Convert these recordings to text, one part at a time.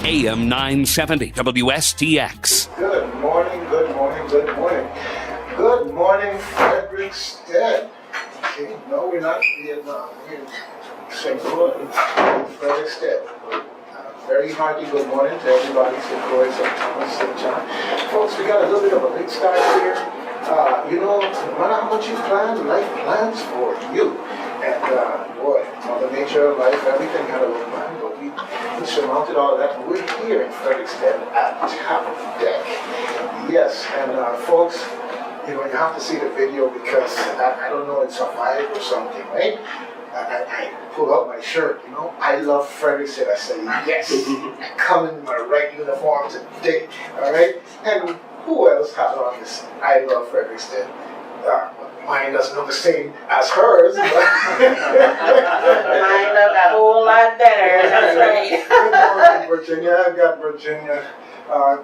AM 970 WSTX. Good morning, good morning, good morning. Good morning, Fredriksted. Okay, no, we're not in Vietnam. We're in St. Louis, Fredriksted. Very hearty good morning to everybody, St. Louis, St. Thomas, St. John. Folks, we got a little bit of a late start here. No matter how much you plan, life plans for you. And boy, Mother Nature, life, everything had a little plan, but we surmounted all of that. We're here in Frederiksted at top deck. Yes, and folks, you have to see the video because I don't know, it's a vibe or something, right? I pull out my shirt, I love Frederiksted. I say, yes, I come in my right uniform today, all right? And who else has on this I love Frederiksted? Mine doesn't look the same as hers. Mine look a whole lot better, that's right. Good morning, Virginia. I've got Virginia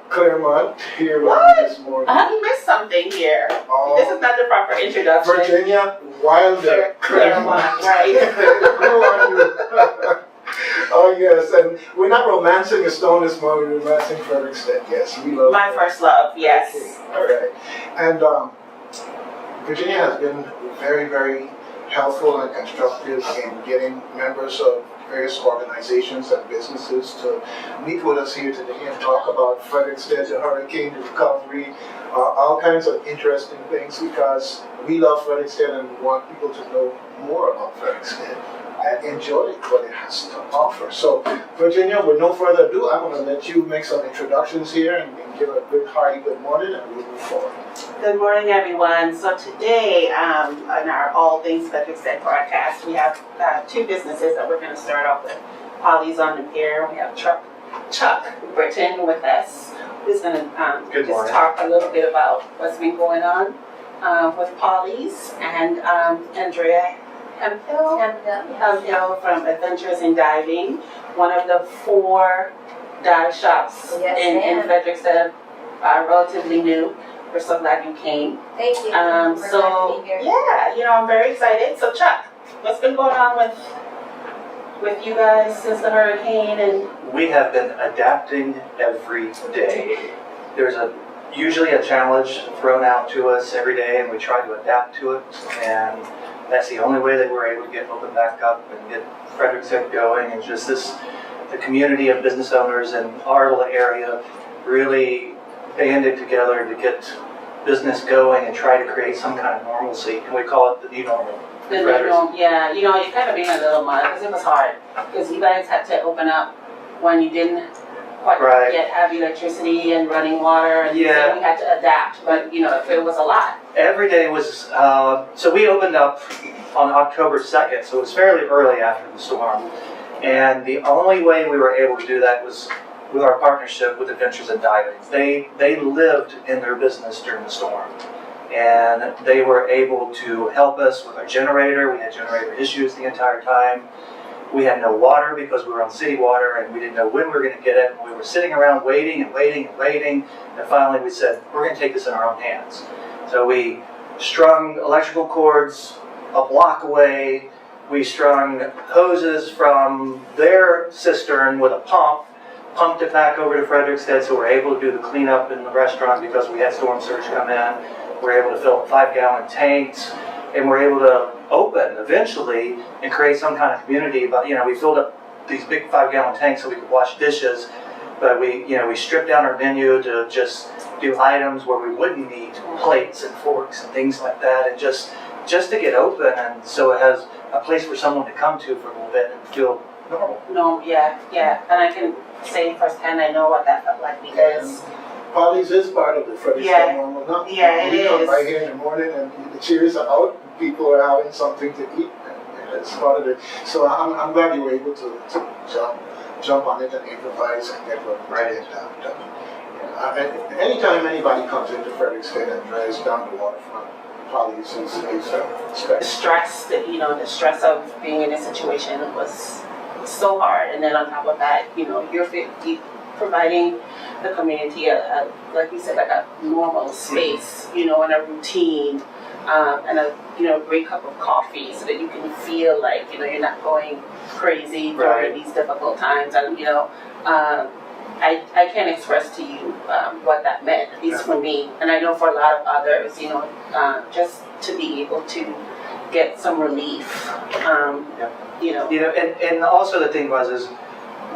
Clairmont here with me this morning. I missed something here. This is not the proper introduction. Virginia Wilder Clairmont, right. Who are you? Oh yes, and we're not romancing a stone this morning, we're romancing Frederiksted. Yes, we love my first love, yes. Okay. All right. And Virginia has been very, very helpful and constructive in getting members of various organizations and businesses to meet with us here today and talk about Frederiksted, the hurricane, the recovery, all kinds of interesting things because we love Frederiksted and we want people to know more about Frederiksted and enjoy what it has to offer. So, Virginia, with no further ado, I'm going to let you make some introductions here and give a good hearty good morning and we'll move forward. Good morning, everyone. So today, on our All Things Frederiksted broadcast, we have two businesses that we're going to start off with. Polly's on the Pier. We have Chuck Brittain with us, who's going to just talk a little bit about what's been going on with Polly's, and Andrea Hemphill from Adventures in Diving, one of the 4 dive shops in Frederiksted, relatively new. We're so glad you came. Thank you. I'm very excited. So Chuck, what's been going on with you guys since the hurricane? And we have been adapting every day. There's usually a challenge thrown out to us every day, and we try to adapt to it. And that's the only way that we're able to get open back up and get Frederiksted going. And just the community of business owners in our little area really banded together to get business going and try to create some kind of normalcy. And we call it the new normal. The new normal, yeah. You kind of been a little mud because it was hard. Because you guys had to open up when you didn't quite yet have electricity and running water, and so we had to adapt. But it was a lot. Every day was so we opened up on October 2nd, so it was fairly early after the storm. And the only way we were able to do that was with our partnership with Adventures in Diving. They lived in their business during the storm, and they were able to help us with our generator. We had generator issues the entire time. We had no water because we were on city water, and we didn't know when we were going to get it. And we were sitting around waiting, and finally we said, we're going to take this in our own hands. So we strung electrical cords a block away. We strung hoses from their cistern with a pump, pumped it back over to Frederiksted, so we're able to do the cleanup in the restaurant because we had storm surge come in. We're able to fill up 5-gallon tanks, and we're able to open eventually and create some kind of community. But we filled up these big 5-gallon tanks so we could wash dishes. But we stripped down our menu to just do items where we wouldn't need plates and forks and things like that, and just to get open, and so it has a place for someone to come to for a little bit and feel normal. No, yeah, and I can say firsthand, I know what that felt like because Polly's is part of the Frederiksted normal now. Yeah, it is. We come is. right here in the morning and the cheers are out, people are having something to eat, and it's part of it. So I'm glad you were able to jump on it and improvise and get what done. And anytime anybody comes into Frederiksted and drives down the waterfront, Polly's is the stress the stress of being in this situation was so hard, and then on top of that, you're providing the community like you said, like a normal space, and a routine, and a great cup of coffee, so that you can feel like you're not going crazy during these difficult times, and I can't express to you what that meant, at least for me, and I know for a lot of others, just to be able to get some relief, and also the thing is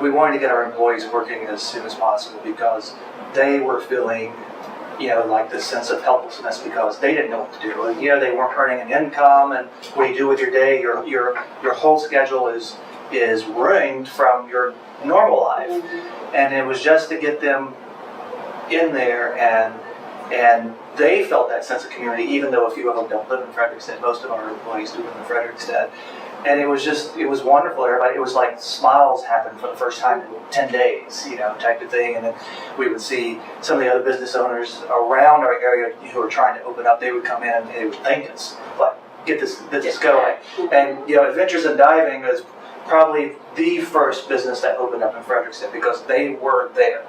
we wanted to get our employees working as soon as possible because they were feeling, like this sense of helplessness because they didn't know what to do. And, they weren't earning an income, and what do you do with your day? Your whole schedule is ruined from your normal life. Mm-hmm. And it was just to get them in there, and they felt that sense of community, even though a few of them don't live in Fredriksted. Most of our employees do live in Fredriksted. And it was wonderful. Everybody, it was like smiles happened for the first time in 10 days, type of thing. And then we would see some of the other business owners around our area who were trying to open up. They would come in and they would thank us, like, get this business going. And, Adventures in Diving is probably the first business that opened up in Fredriksted because they were there.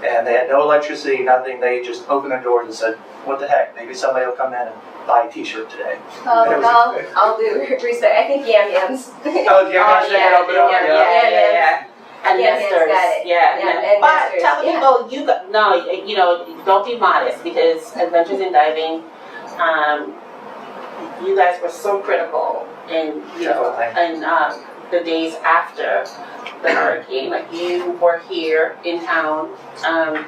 And they had no electricity, nothing. They just opened their doors and said, what the heck, maybe somebody will come in and buy a t-shirt today. I'll do respect. I think Yam Yams. Oh, yeah. And Yam nesters, got it. yeah. And But nesters, tell people, don't be modest because Adventures in Diving, you guys were so critical in, the days after the hurricane. Like, you were here in town,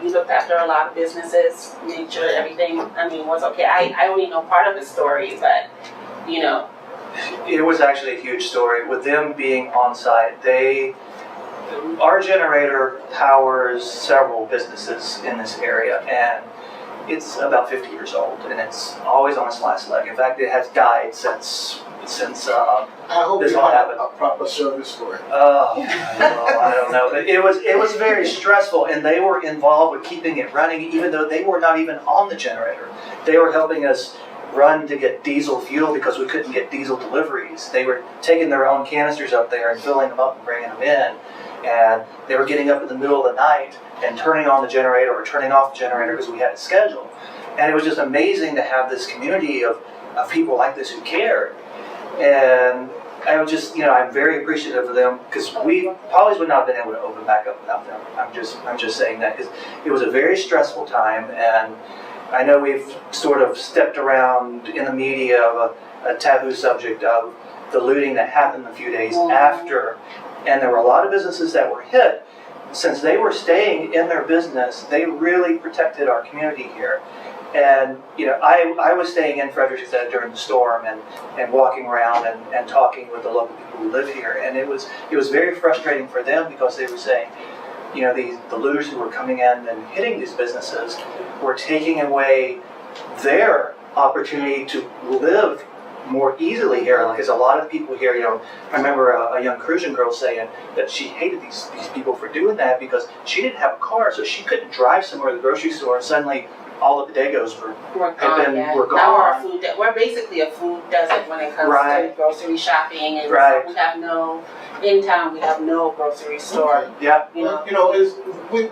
you looked after a lot of businesses, made sure everything, was okay. I only know part of the story, but, It was actually a huge story. With them being on site, our generator powers several businesses in this area, and it's about 50 years old, and it's always on its last leg. In fact, it has died since I hope this you all have happened. a proper service for it. Oh, well, I don't know. But it was very stressful, and they were involved with keeping it running, even though they were not even on the generator. They were helping us run to get diesel fuel because we couldn't get diesel deliveries. They were taking their own canisters up there and filling them up and bringing them in. And they were getting up in the middle of the night and turning on the generator or turning off the generator because we had a schedule. And it was just amazing to have this community of people like this who cared. And I was just, I'm very appreciative of them because we probably would not have been able to open back up without them. I'm just saying that because it was a very stressful time, and I know we've sort of stepped around in the media of a taboo subject of the looting that happened a few days after, and there were a lot of businesses that were hit. Since they were staying in their business, they really protected our community here. And, I was staying in Fredriksted during the storm and walking around and talking with the local people who live here. And it was very frustrating for them because they were saying, the looters who were coming in and hitting these businesses were taking away their opportunity to live more easily here. Because a lot of the people here, I remember a young Cruzan girl saying that she hated these people for doing that because she didn't have a car, so she couldn't drive somewhere to the grocery store, and suddenly all of the Dagos were gone. Now we're basically a food desert when it comes to grocery shopping, and so we have in town we have no grocery store. Okay. Yeah. We've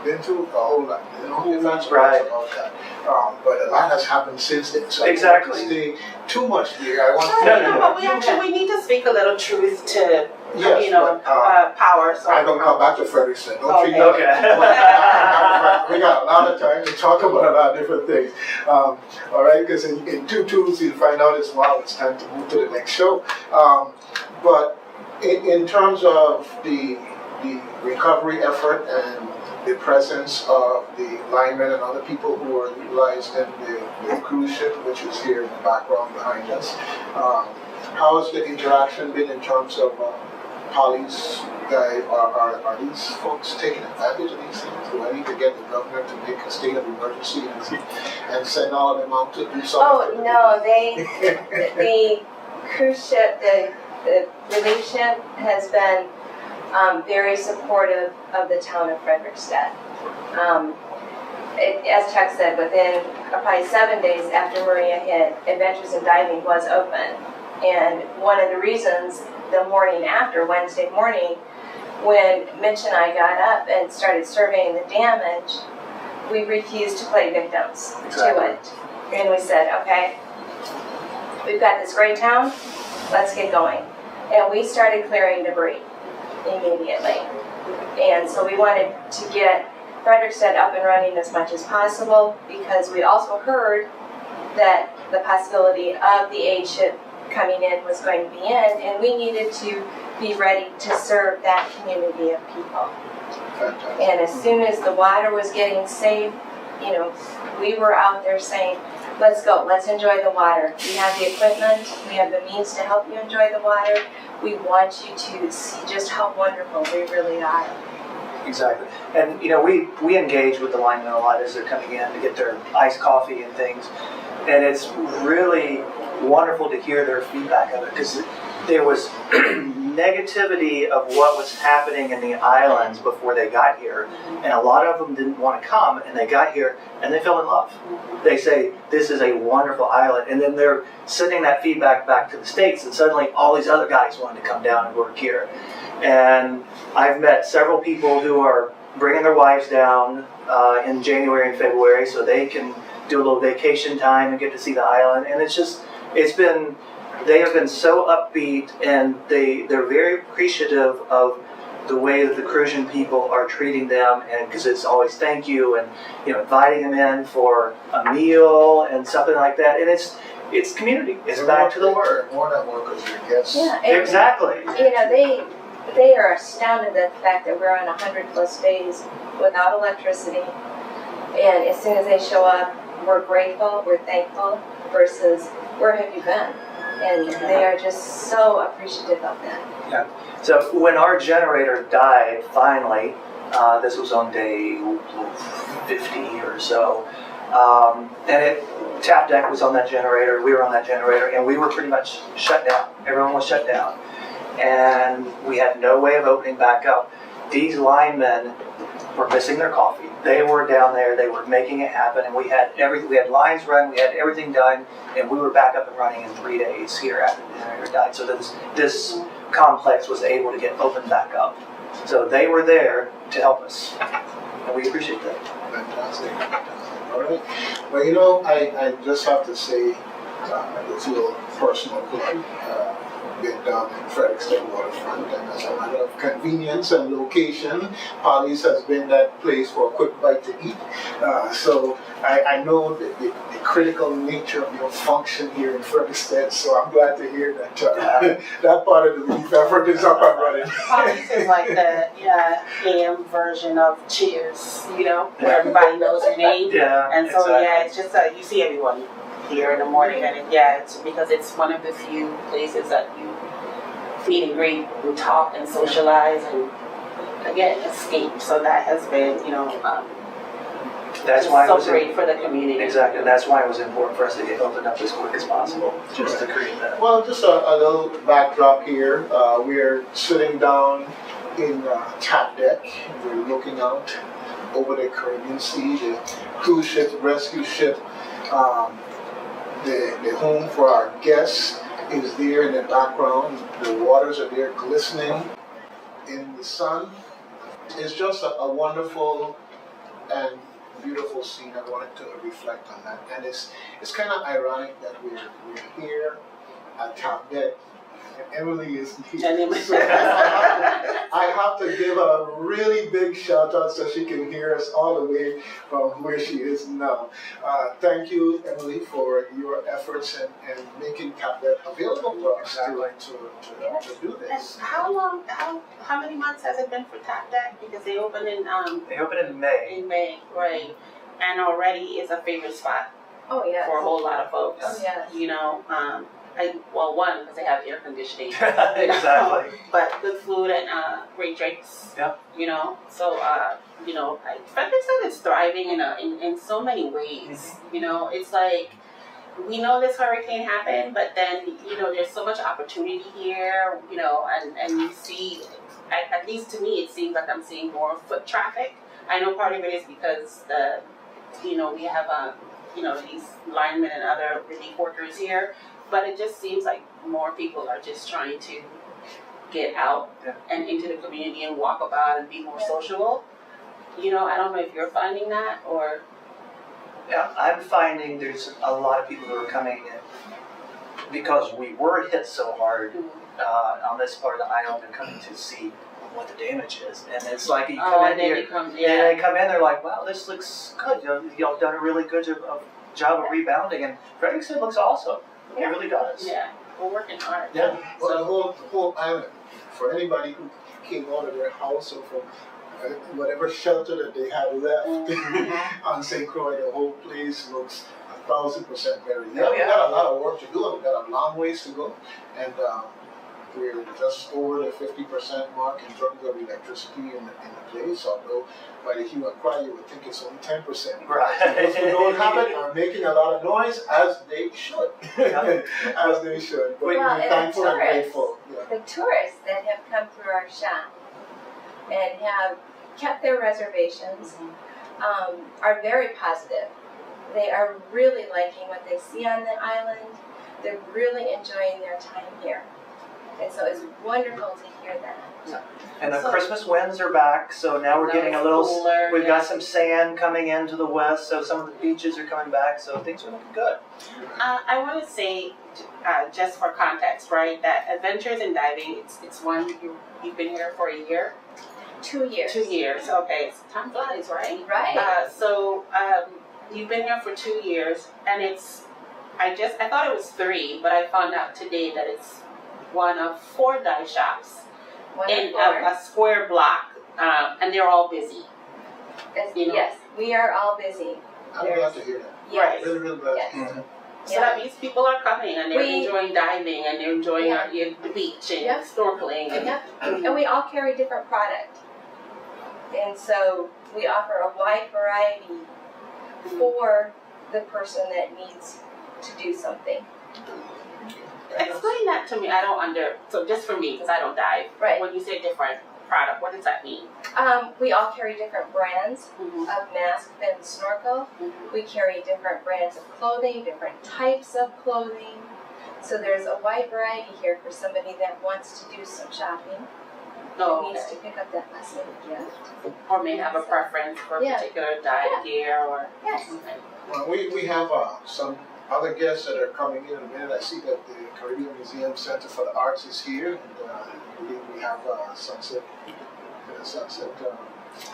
been through a whole lot, events and all that. But a lot has happened since then. So exactly. I don't want to stay too much here. I want but we need to speak a little truth to yes, power. So I'm going to come back to Frederiksted. Don't treat me we got a lot of time to talk about a lot of different things. All right, because in 2 Tuesdays you'll find out as well it's time to move to the next show. But in terms of the recovery effort and the presence of the linemen and other people who are utilized in the cruise ship, which is here in the background behind us, how has the interaction been in terms of police guys? Are these folks taking advantage of these things? Do I need to get the governor to make a state of emergency and send all of them out to do something? Oh no, the cruise ship, the relief ship has been very supportive of the town of Fredriksted. As Chuck said, within probably 7 days after Maria hit, Adventures in Diving was open. And one of the reasons, the morning after, Wednesday morning, when Mitch and I got up and started surveying the damage, we refused to play victims to it. And we said, okay, we've got this great town, let's get going. And we started clearing debris. immediately. And so we wanted to get Fredriksted up and running as much as possible because we also heard that the possibility of the aid ship coming in was going to be in, and we needed to be ready to serve that community of people. Fantastic. And as soon as the water was getting safe, you know, we were out there saying, let's go, let's enjoy the water. We have the equipment, we have the means to help you enjoy the water. We want you to see just how wonderful we really are. Exactly. And, you know, we engage with the linemen a lot as they're coming in to get their iced coffee and things. And it's really wonderful to hear their feedback of it because there was negativity of what was happening in the islands before they got here. And a lot of them didn't want to come, and they got here and they fell in love. They say, this is a wonderful island. And then they're sending that feedback back to the States, and suddenly all these other guys wanted to come down and work here. And I've met several people who are bringing their wives down in January and February so they can do a little vacation time and get to see the island. And they have been so upbeat, and they're very appreciative of the way that the Cruzan people are treating them, and because it's always thank you and, you know, inviting them in for a meal and something like that. And it's community. It's back to the work. More than workers, your guests. Yeah, and, Exactly. you know, they are astounded at the fact that we're on 100+ days without electricity. And as soon as they show up, we're grateful, we're thankful, versus where have you been? And they are just so appreciative of that. Yeah. So when our generator died, finally, this was on day 50 or so, and tap deck was on that generator, we were on that generator, and we were pretty much shut down. Everyone was shut down. And we had no way of opening back up. These linemen were missing their coffee. They were down there, they were making it happen, and we had everything. We had lines run, we had everything done, and we were back up and running in 3 days here after the generator died. So this complex was able to get opened back up. So they were there to help us, and we appreciate that. Fantastic. All right. Well, you know, I just have to say, it's a little personal plug. Been down in Frederiksted waterfront, and as a matter of convenience and location, Polly's has been that place for a quick bite to eat. So I know the critical nature of your function here in Frederiksted, so I'm glad to hear that that part of the relief effort is up and running. Polly's is like the AM version of Cheers, you know, where everybody knows your name. Yeah, And so, exactly. yeah, it's just you see everyone here in the morning, and it's because it's one of the few places that you meet and greet and talk and socialize and, again, escape. So that has been, you know, That's why it so was great for the community. Exactly. That's why it was important for us to get opened up as quick as possible, just to create that. Well, just a little backdrop here. We're sitting down in tap deck. We're looking out over the Caribbean Sea, the cruise ship, the rescue ship. The home for our guests is there in the background. The waters are there glistening in the sun. It's just a wonderful and beautiful scene. I wanted to reflect on that. And it's kind of ironic that we're here at Top Deck and Emily isn't here. So I have to give a really big shout out so she can hear us all the way from where she is now. Thank you, Emily, for your efforts and making Top Deck available for us to do this. And how many months has it been for Tap Deck? Because they opened in They opened in May. in May, right? And already it's a favorite spot Oh, yeah. for a whole lot of folks. Oh, yes. You know, one, because they have air conditioning. Exactly. But good food and great drinks. Yeah. You know, so you know, Fredriksted is thriving in so many ways. You know, it's like we know this hurricane happened, but then you know there's so much opportunity here. You know, and you see, at least to me, it seems like I'm seeing more foot traffic. I know part of it is because we have these linemen and other relief workers here. But it just seems like more people are just trying to get out and into the community and walk about and be more sociable. You know, I don't know if you're finding that or... Yeah, I'm finding there's a lot of people who are coming in because we were hit so hard on this part of the island and coming to see what the damage is. And it's like, you Oh, come and in then here, you come, and yeah. they come in, they're like, wow, this looks good. Y'all done a really good job of rebounding, and Fredriksted looks awesome. It really does. Yeah, we're working hard. Yeah. Well, the whole island, for anybody who came out of their house or from whatever shelter that they had left on St. Croix, the whole place looks 1,000% better. Yeah, we got a lot of work to do. We've got a long ways to go, and we're just over the 50% mark in terms of electricity in the place. Although by the hue and cry, you would think it's only 10%. Right. Those who don't have it are making a lot of noise, as they should. As they should. But Well, we're and thankful and tourists. grateful. Yeah. The tourists that have come through our shop and have kept their reservations are very positive. They are really liking what they see on the island. They're really enjoying their time here. And so it's wonderful to hear that. And the Christmas winds are back, so now we're getting a little, cooler, we've got some sand coming into the west, so some of the beaches are coming back, so things are looking good. I want to say, just for context, right, that Adventures in Diving, it's one, you've been here for a year? 2 years. 2 years, okay. Time flies, right? Right. So you've been here for 2 years, and I thought it was 3, but I found out today that it's one of 4 dive shops in a square block, and they're all busy. Yes, we are all busy. I'm glad to hear that. Right. Really, really glad Yes. to hear that. So that means people are coming and they're enjoying diving and they're enjoying the beach and snorkeling. And, And we all carry different product. And so we offer a wide variety for the person that needs to do something. Explain that to me. So just for me, because I don't dive. Right. When you say different product, what does that mean? We all carry different brands Mm-hmm. of mask and snorkel. Mm-hmm. We carry different brands of clothing, different types of clothing. So there's a wide variety here for somebody that wants to do some shopping. No, Needs to pick up that last minute gift. or may have a preference for a particular dive gear or. Yes. Okay. Well, we have some other guests that are coming in a minute. I see that the Caribbean Museum Center for the Arts is here, and I believe we have Sunset.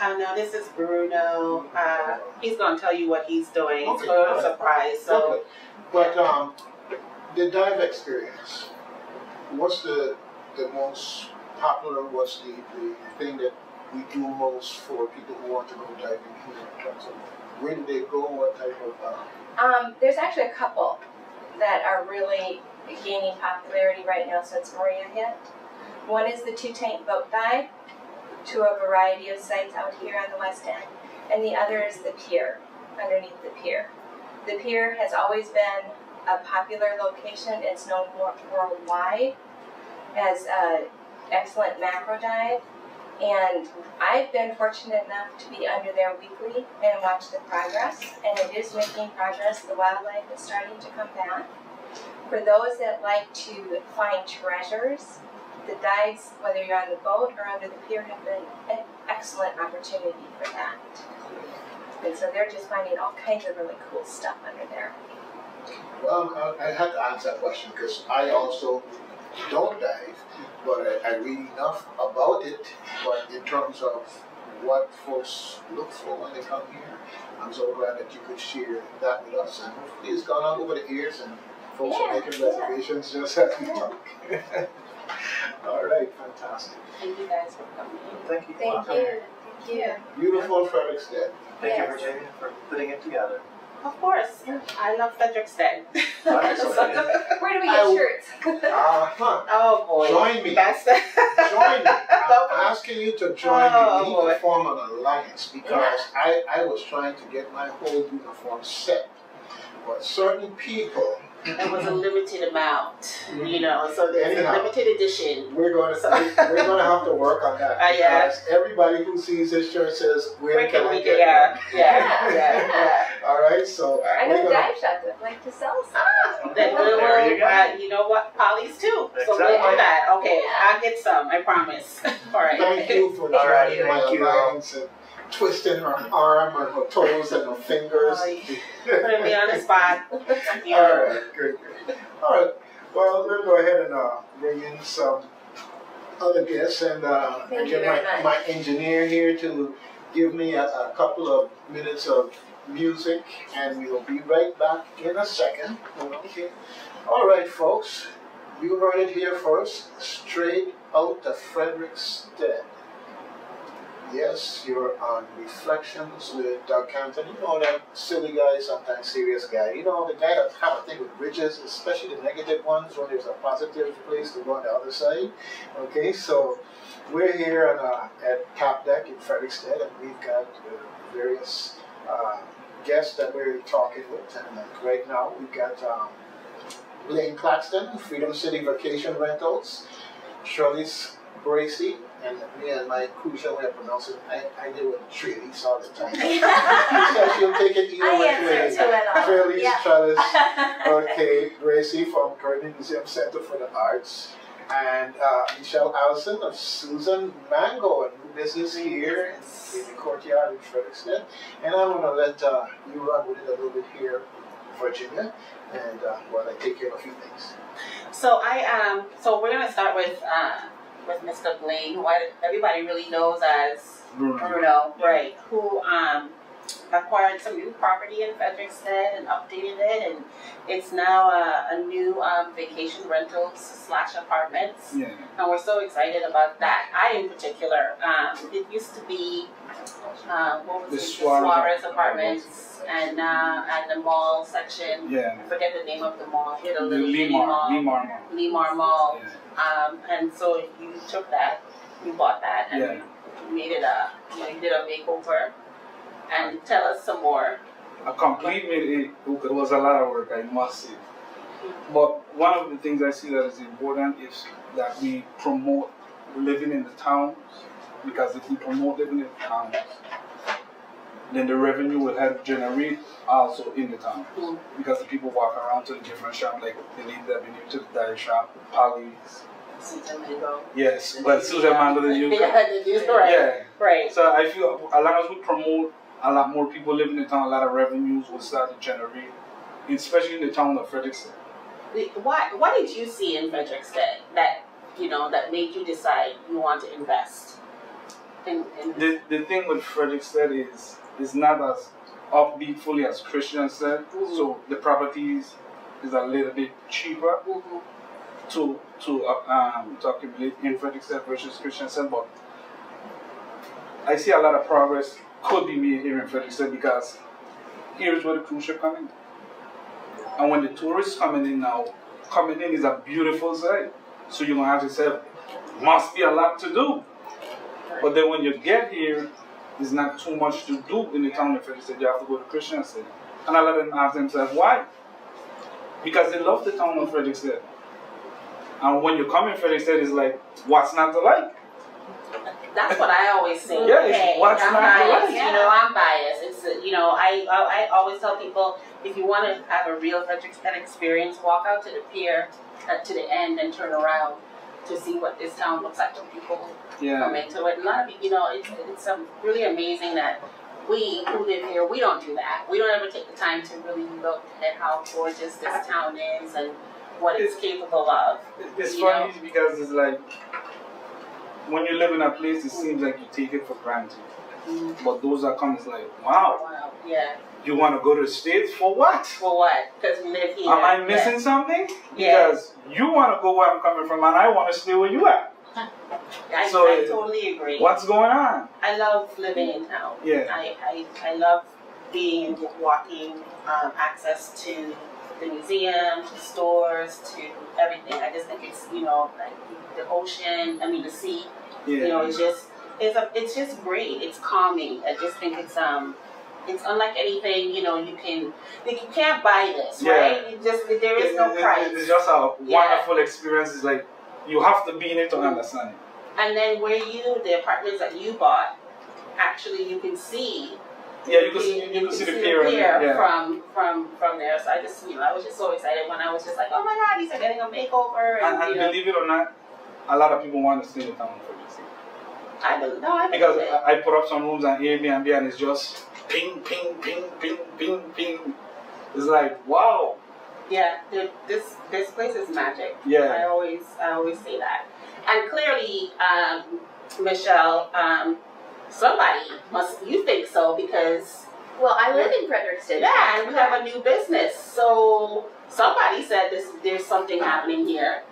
Now this is Bruno. He's going to tell you what he's doing. It's Okay. a little surprise. So. Okay. But the dive experience, what's the most popular, what's the thing that we do most for people who want to go diving here in terms of where do they go, what type of... There's actually a couple that are really gaining popularity right now since Maria hit. One is the 2-tank boat dive to a variety of sites out here on the west end, and the other is the Pier, underneath the Pier. The Pier has always been a popular location. It's known worldwide as an excellent macro dive, and I've been fortunate enough to be under there weekly and watch the progress, and it is making progress. The wildlife is starting to come back. For those that like to find treasures, the dives, whether you're on the boat or under the pier, have been an excellent opportunity for that. And so they're just finding all kinds of really cool stuff under there. Well, I had to answer that question because I also don't dive, but I read enough about it. But in terms of what folks look for when they come here, I'm so glad that you could share that with us. And hopefully it's gone on over the years and folks are making reservations just as we talk. All right, fantastic. Thank you guys for coming. Thank you. Thank you. Thank you. Beautiful Fredriksted. Thank you, Virginia, for putting it together. Of course. I love Fredriksted. Where do we get shirts? Oh boy. Join me. That's the Join me. I'm asking you to join me. We need to form an alliance because I was trying to get my whole uniform set. But certain people... It was a limited amount, you know, so there's a limited edition. We're going to have to work on that because everybody who sees this shirt says, where can I get one? Yeah. All right, so I know dive shops that like to sell some. Then There you go. you know what, Polly's too. So Exactly. we'll do that. Okay, I'll get some, I promise. All right. thank you for All right, joining my thank you. alliance and twisting her arm and her toes and her fingers. Putting me on the spot. All right, good. All right, well, we'll go ahead and bring in some other guests, and I Thank you get very much. my engineer here to give me a couple of minutes of music, and we'll be right back in a second. Okay. All right, folks. You heard it here first, straight out of Fredriksted. Yes, you're on Reflections with Doug Canton. You know that silly guy, sometimes serious guy. You know, the guy that have a thing with bridges, especially the negative ones when there's a positive place to go on the other side. Okay, so we're here at Top Deck in Frederiksted, and we've got various guests that we're talking with. And right now we've got Blaine Claxton, Freedom City Vacation Rentals, Tralice, Bracey, and me and my Cruzan way of pronouncing it. I deal with Tralice all the time. She said she'll take it either I way. answer to it all. Tralice, Yeah. Tralice. Okay, Bracey from Curtin Museum Center for the Arts. And Michelle Allison of Susan Mango, a new business here in the courtyard in Frederiksted. And I want to let you run with it a little bit here in Virginia, and while I take care of a few things. So so we're gonna start with Mr. Blaine, who everybody really knows as Bruno, right? Who acquired some new property in Fredriksted and updated it, and it's now a new vacation rentals / apartments. Yeah. And we're so excited about that. I, in particular, it used to be what was The it? Suarez Suarez Apartments, and the mall section. Yeah. I forget the name of the mall. It had a The little mini Lemar mall. Mall. Lemar Mall. Yeah. And so you took that, you bought that, and Yeah. you made it you did a makeover. And tell us some more. A complete it was a lot of work, I must say. But one of the things I see that is important is that we promote living in the towns, because if we promote living in the towns, then the revenue will help generate also in the town. Mm. Because the people walk around to the different shops, like the lady that been new to the dye shop, Polly's. Susan Mango. Yes, but Susan Mango, the new. Yeah, right. Yeah. Right. So I feel as long as we promote a lot more people living in the town, a lot of revenues will start to generate, especially in the town of Frederiksted. What did you see in Fredriksted that made you decide you want to invest in The thing with Frederiksted is not as upbeat fully as Christian said. Mhm. So the properties is a little bit cheaper Mhm. to accumulate in Frederiksted versus Christian said, but I see a lot of progress could be made here in Frederiksted, because here's where the cruise ship come in. And when the tourists coming in is a beautiful sight. So you're gonna have to say, must be a lot to do. But then when you get here, there's not too much to do in the town of Frederiksted. You have to go to Christian City. And a lot of them ask themselves, why? Because they love the town of Frederiksted. And when you come in Frederiksted, it's like, what's not to like? That's what I always say. Yeah, it's Hey, what's I'm not biased. right. You know, I'm biased. It's I always tell people, if you want to have a real Frederiksted experience, walk out to the pier, to the end, and turn around to see what this town looks like when people come into it. And a lot of it's really amazing that we who live here, we don't do that. We don't ever take the time to really look at how gorgeous this town is and what it's capable of. It's You funny because it's like, when you live in a place, it seems like you take it for granted. Mm-hmm. But those that come, it's like, wow, Wow. Yeah. you want to go to the States for what? For what? Because we live here. Am I missing something? Yeah. Because you want to go where I'm coming from, and I want to stay where you at. I totally agree. What's going on? I love living in town. Yeah. I love being and walking, access to the museum, to stores, to everything. I just think it's, like the ocean, the sea, Yeah. it's just great. It's calming. I just think it's unlike anything, you can't buy this, right? There is no price. It's just a wonderful experience. It's like, you have to be in it to understand it. And then the apartments that you bought, actually you can see. Yeah, you can see the pier from there. So I was just so excited when I was just like, oh my God, these are getting a makeover. And believe it or not, a lot of people want to stay in the town for this. I believe Because it. I put up some rooms on Airbnb, and it's just ping, ping, ping, ping, ping, ping. It's like, wow. Yeah, this place is magic. Yeah. I always say that. And clearly, Michelle, somebody must, you think so, because Well, I live in Fredriksted. yeah, and we have a new business. So somebody said there's something happening here,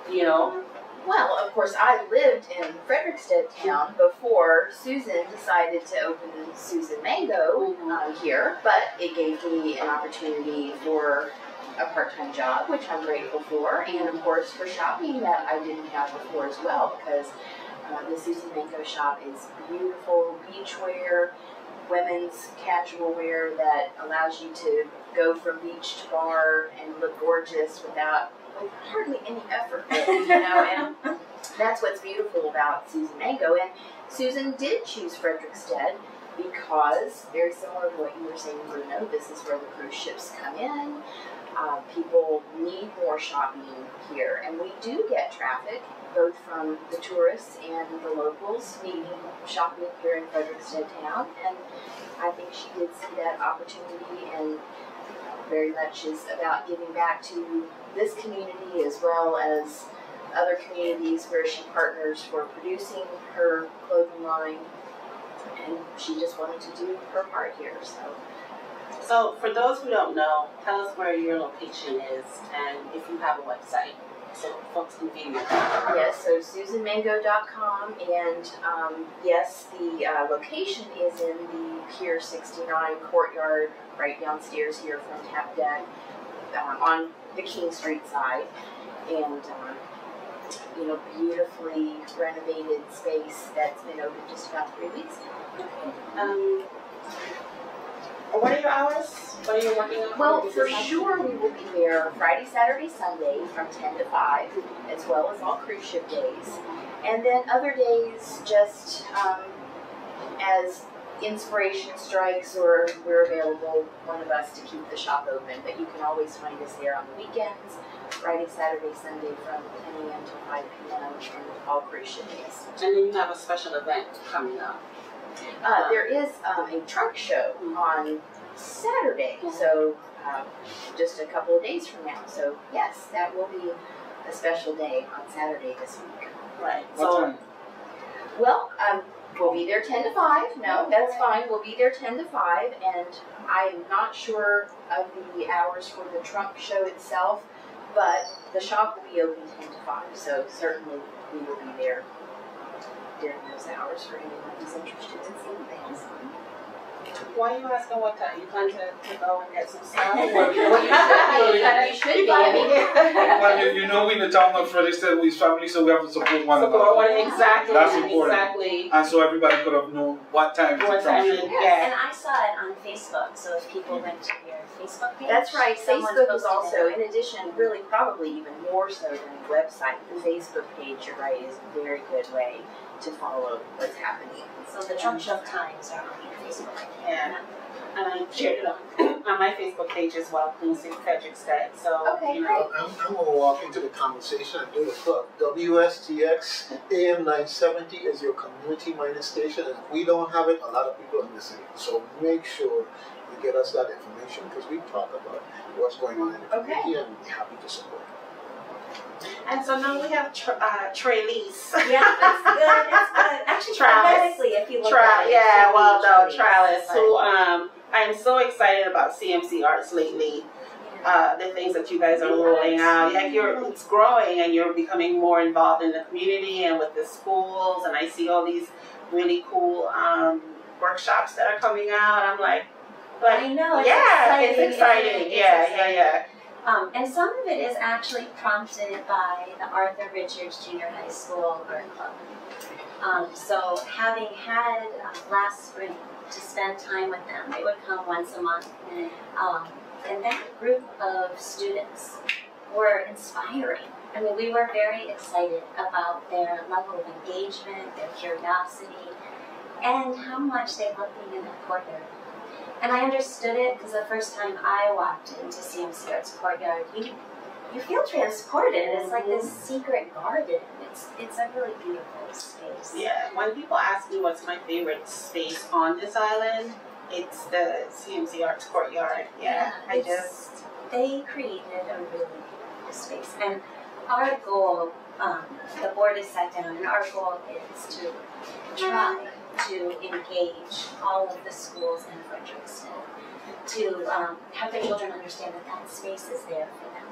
you know. Well, of course, I lived in Fredriksted town before Susan decided to open Susan Mango here, but it gave me an opportunity for a part-time job, which I'm grateful for, and of course for shopping that I didn't have before as well, because the Susan Mango shop is beautiful beachwear, women's casual wear that allows you to go from beach to bar and look gorgeous without hardly any effort, you know, and that's what's beautiful about Susan Mango. And Susan did choose Fredriksted because, very similar to what you were saying, Bruno, this is where the cruise ships come in. People need more shopping here, and we do get traffic, both from the tourists and the locals needing shopping here in Fredriksted town, and I think she did see that opportunity and very much is about giving back to this community as well as other communities where she partners for producing her clothing line, and she just wanted to do her part here. So for those who don't know, tell us where your location is and if you have a website so folks can view you. Yes, so SusanMango.com, and yes, the location is in the Pier 69 courtyard right downstairs here from Tap Deck on the King Street side, and you know, beautifully renovated space that's been open just about 3 weeks now. What are your hours? What are you working on? Well, for sure we will be there Friday, Saturday, Sunday from 10 to 5, as well as all cruise ship days. And then other days, just as inspiration strikes or we're available, one of us to keep the shop open. But you can always find us there on the weekends, Friday, Saturday, Sunday from 10 a.m. to 5 p.m. and all cruise ship days. And then you have a special event coming up. There is a trunk show on Saturday, so just a couple of days from now. So yes, that will be a special day on Saturday this week. Right. What time? Well, we'll be there 10 to 5. No, that's fine. We'll be there 10 to 5, and I'm not sure of the hours for the trunk show itself, but the shop will be open 10 to 5, so certainly we will be there during those hours for anyone who's interested in seeing things. Why are you asking what time? You plan to go and get some stuff? Well, you should be. I mean, Well, you know, we in the town of Fredriksted, we're family, so we have to support one another. Exactly. That's important. Exactly. And so everybody could have known what time to What come. time? Yeah. And I saw it on Facebook, so if people went to your Facebook page. that's right. someone Facebook is posted also, it. in addition, really probably even more so than the website. The Facebook page, you're right, is a very good way to follow what's happening. So the trunk show times are on your Facebook page. Yeah. And I shared it on my Facebook page as well, Clean City Fredriksted. So, Okay, you know. I'm going to walk into the conversation and do the plug. WSTX AM 970 is your community-minded station, and if we don't have it, a lot of people are missing it. So make sure you get us that information, because we talk about what's going on in the community, and we're happy to support. And so now we have Tralice. Yeah, that's good. That's good. Actually, Tralice. phonetically, if you look at it. Yeah, it well, should no, be Tralice, but- who I'm so excited about CMC Arts lately. The things that you guys are rolling out. Like it's growing and you're becoming more involved in the community and with the schools, and I see all these really cool workshops that are coming out. I'm like, I know, it's yeah, exciting. it's exciting. It's Yeah, exciting. yeah. And some of it is actually prompted by the Arthur Richards Junior High School Art Club. So having had last spring to spend time with them, they would come once a month. And that group of students were inspiring. I mean, we were very excited about their level of engagement, their curiosity, and how much they loved being in that courtyard. And I understood it because the first time I walked into CMC Arts Courtyard, you feel transported. It's like this secret garden. It's a really beautiful space. Yeah, when people ask me what's my favorite space on this island, it's the CMC Arts Courtyard. Yeah, They created a really beautiful space. And our goal the board is sat down, and our goal is to try to engage all of the schools in Fredriksted to have their children understand that that space is there for them.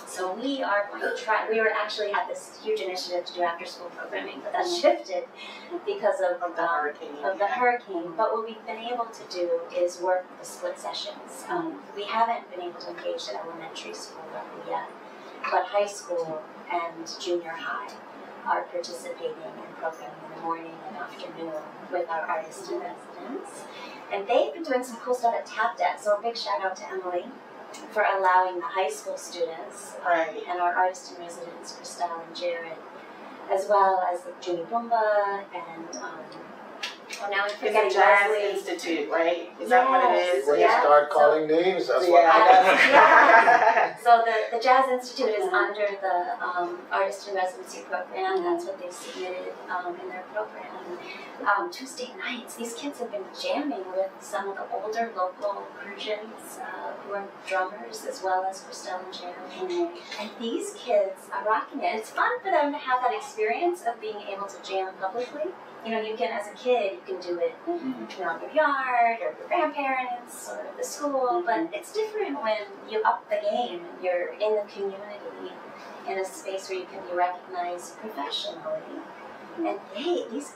So we are going to try. We were actually had this huge initiative to do after-school programming, but that shifted because of the hurricane. But what we've been able to do is work the split sessions. We haven't been able to engage the elementary school level yet, but high school and junior high are participating in programming in the morning and afternoon with our artists in residence. And they've been doing some cool stuff at Tap Deck, so a big shout out to Emily for allowing the high school students and our artists in residence, Frandelle and Gerard, as well as the Juni Bumba and now I'm forgetting Jazz Leslie. Institute, right? Is that what it is? When you start calling names, that's what So the Jazz Institute is under the Artist in Residency program. That's what they submitted in their program. Tuesday nights, these kids have been jamming with some of the older local Cruzans who are drummers, as well as Frandelle and Gerard. And these kids are rocking it. It's fun for them to have that experience of being able to jam publicly. You know, you can, as a kid, you can do it, you know, in your yard or your grandparents or the school, but it's different when you up the game and you're in the community in a space where you can be recognized professionally. And these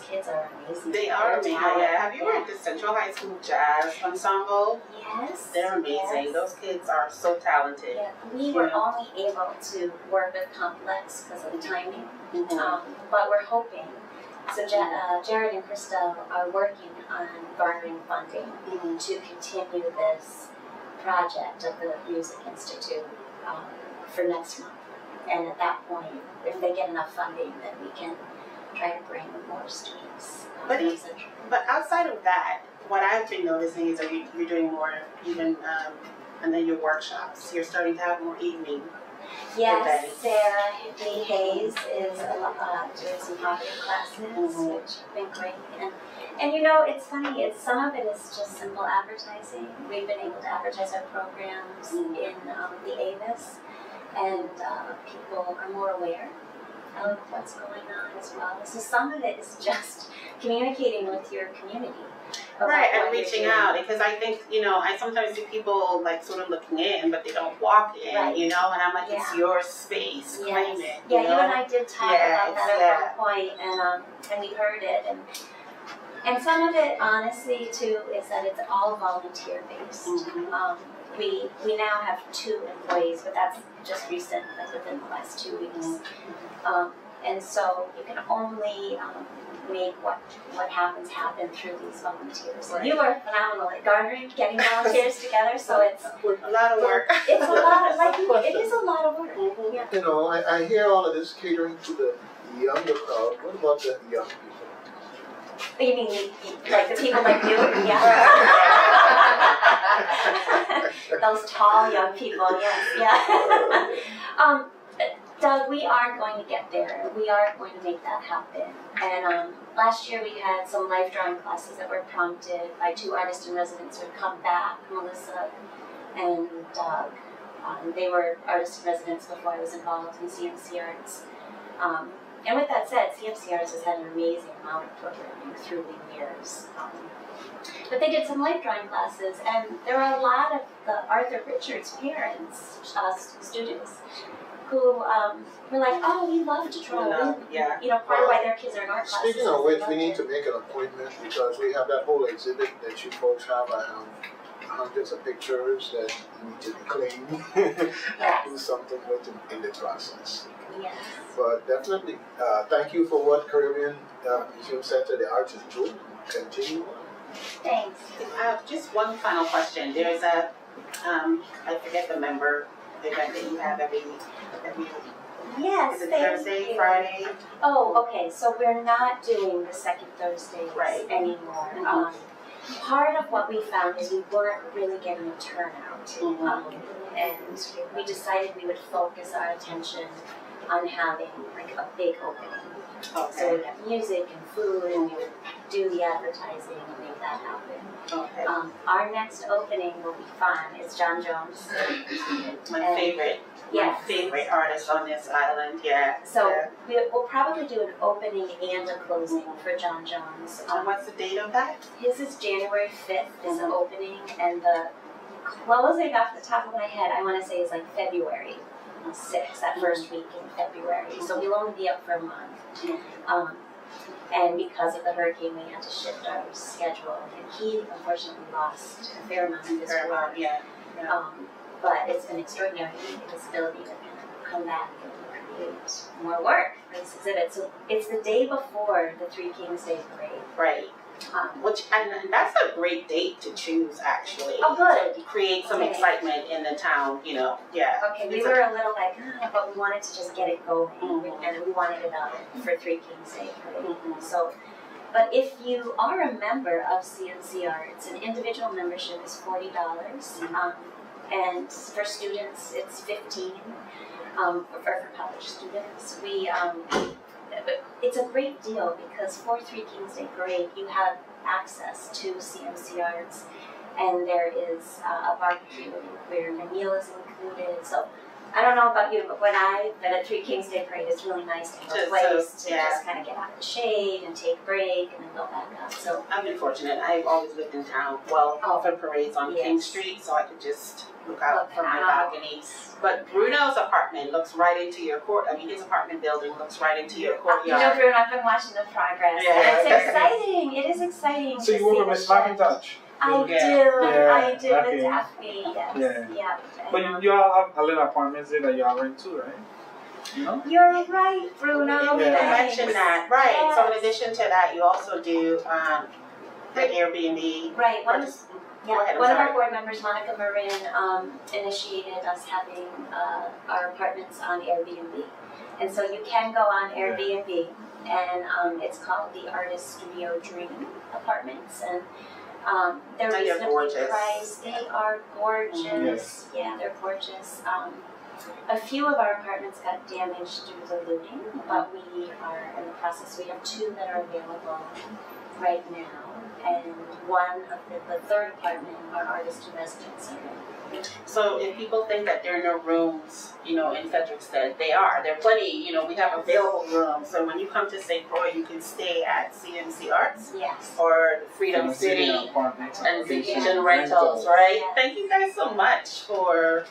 kids are amazing. They are amazing. Yeah. Have you heard the Central High School Jazz Ensemble? Yes. They're amazing. Yes. Those kids are so talented. Yeah, we were only able to work with Complex because of the timing, but we're hoping. So Gerard and Frandelle are working on garnering funding to continue this project of the Music Institute for next month. And at that point, if they get enough funding, then we can try to bring more students. But outside of that, what I've been noticing is that you're doing more even, and then your workshops. You're starting to have more evening. Yes, Sarah Lee Hayes is doing some poetry classes, which have been great. And you know, it's funny, some of it is just simple advertising. We've been able to advertise our programs in the Avis, and people are more aware of what's going on as well. So some of it is just communicating with your community. Right, and reaching out, because I think, you know, I sometimes see people like sort of looking in, but they don't walk in, you know, and I'm like, it's your space, claim it. Yeah, you and I did talk about that at one point, and we heard it, and some of it, honestly, too, is that it's all volunteer based. We now have 2 employees, but that's just recent, like within the last 2 weeks, and so you can only make what happens happen through these volunteers. Right. You are phenomenal at garnering, getting volunteers together, so it's a lot of work. It's a lot of, it is a lot of work. Yeah. You know, I hear all of this catering to the younger crowd. What about the young people? You mean like the people like you? Yeah. Those tall young people, yes, yeah. Doug, we are going to get there. We are going to make that happen. And last year we had some life drawing classes that were prompted by 2 artists in residence who had come back, Melissa and Doug. They were artists in residence before I was involved in CMC Arts. And with that said, CMC Arts has had an amazing amount of programming through the years. But they did some life drawing classes, and there were a lot of the Arthur Richards parents, students, who were like, oh, we love to draw. You know, part of why their kids are in art classes. Speaking of which, we need to make an appointment because we have that whole exhibit that you folks have. I have hundreds of pictures that need to be cleaned. Do something with in the process. Yes. But definitely, thank you for what Caribbean Museum Center, the Arts is doing. Continue on. Thanks. Just one final question. There's a, I forget the member event that you have every yes, is it Thursday, Friday? Oh, okay. So we're not doing the second Thursday anymore. Part of what we found is we weren't really getting a turnout, and we decided we would focus our attention on having like a big opening So Okay. we have music and food, and we would do the advertising and make that happen. Okay. Our next opening will be fun. It's John Jones. My And- favorite. My Yes. favorite artist on this island. Yeah. So Yeah. we'll probably do an opening and a closing for John Jones. And what's the date of that? His is January 5th is the opening, and the closing off the top of my head, I want to say is like February 6th, that first week in February. So we'll only be up for a month. And because of the hurricane, we had to shift our schedule. And he unfortunately lost a fair amount of his work. Yeah. But it's an extraordinary ability to kind of come back and create more work for this exhibit. So it's the day before the Three Kings Day Parade. Right. And that's a great date to choose, actually. Oh, good. To create some Okay. excitement in the town, you know. Yeah. Okay, we It's were a little like, but we wanted to just get it going, Mhm. and we wanted it out for Three Kings Day Parade. Mhm. So, but if you are a member of CNC Arts, an individual membership is $40, and for students it's $15. For college students, it's a great deal because for Three Kings Day Parade you have access to CNC Arts, and there is a barbecue where your meal is included. So I don't know about you, but when I've been at Three Kings Day Parade, it's really nice to have a place to just kind of get out of the shade and take a break and then go back up. So I've been fortunate. I've always lived in town. Well, often parades on King Yes. Street, so I could just look out from my out. balcony. But Bruno's apartment looks right into your court. I mean, his apartment building looks right into your You courtyard. know, Bruno, I've been watching the progress, Yeah. and it's exciting. It is exciting. So to you work see with the Miss shift. McIntosh? I Yeah. do. Yeah, I do okay. with Daphne. Yes. Yeah. And, But you all have a little apartments there that you all rent too, right? You know? You're right, Bruno. You didn't Yeah. mention that, right? Yes. So in addition to that, you also do the Airbnb. Right. One of Go ahead, I'm one of sorry. our board members, Monica Marin, initiated us having our apartments on Airbnb, and so you can go on Airbnb, and it's called the Artist Studio Dream Apartments, and they're And they're reasonably gorgeous. priced. They are gorgeous. Yes. Yeah, they're gorgeous. A few of our apartments got damaged due to looting, but we are in the process. We have 2 that are available right now, and one of the third apartment, our artist in residence are in. So if people think that there are no rooms, you know, in Fredriksted, they are. There are plenty, you know, we have available rooms. So when you come to St. Croix, you can stay at CNC Arts Yes. or Freedom City apartments and vacation Vacation Rentals, right? Yeah. Thank you guys so much for,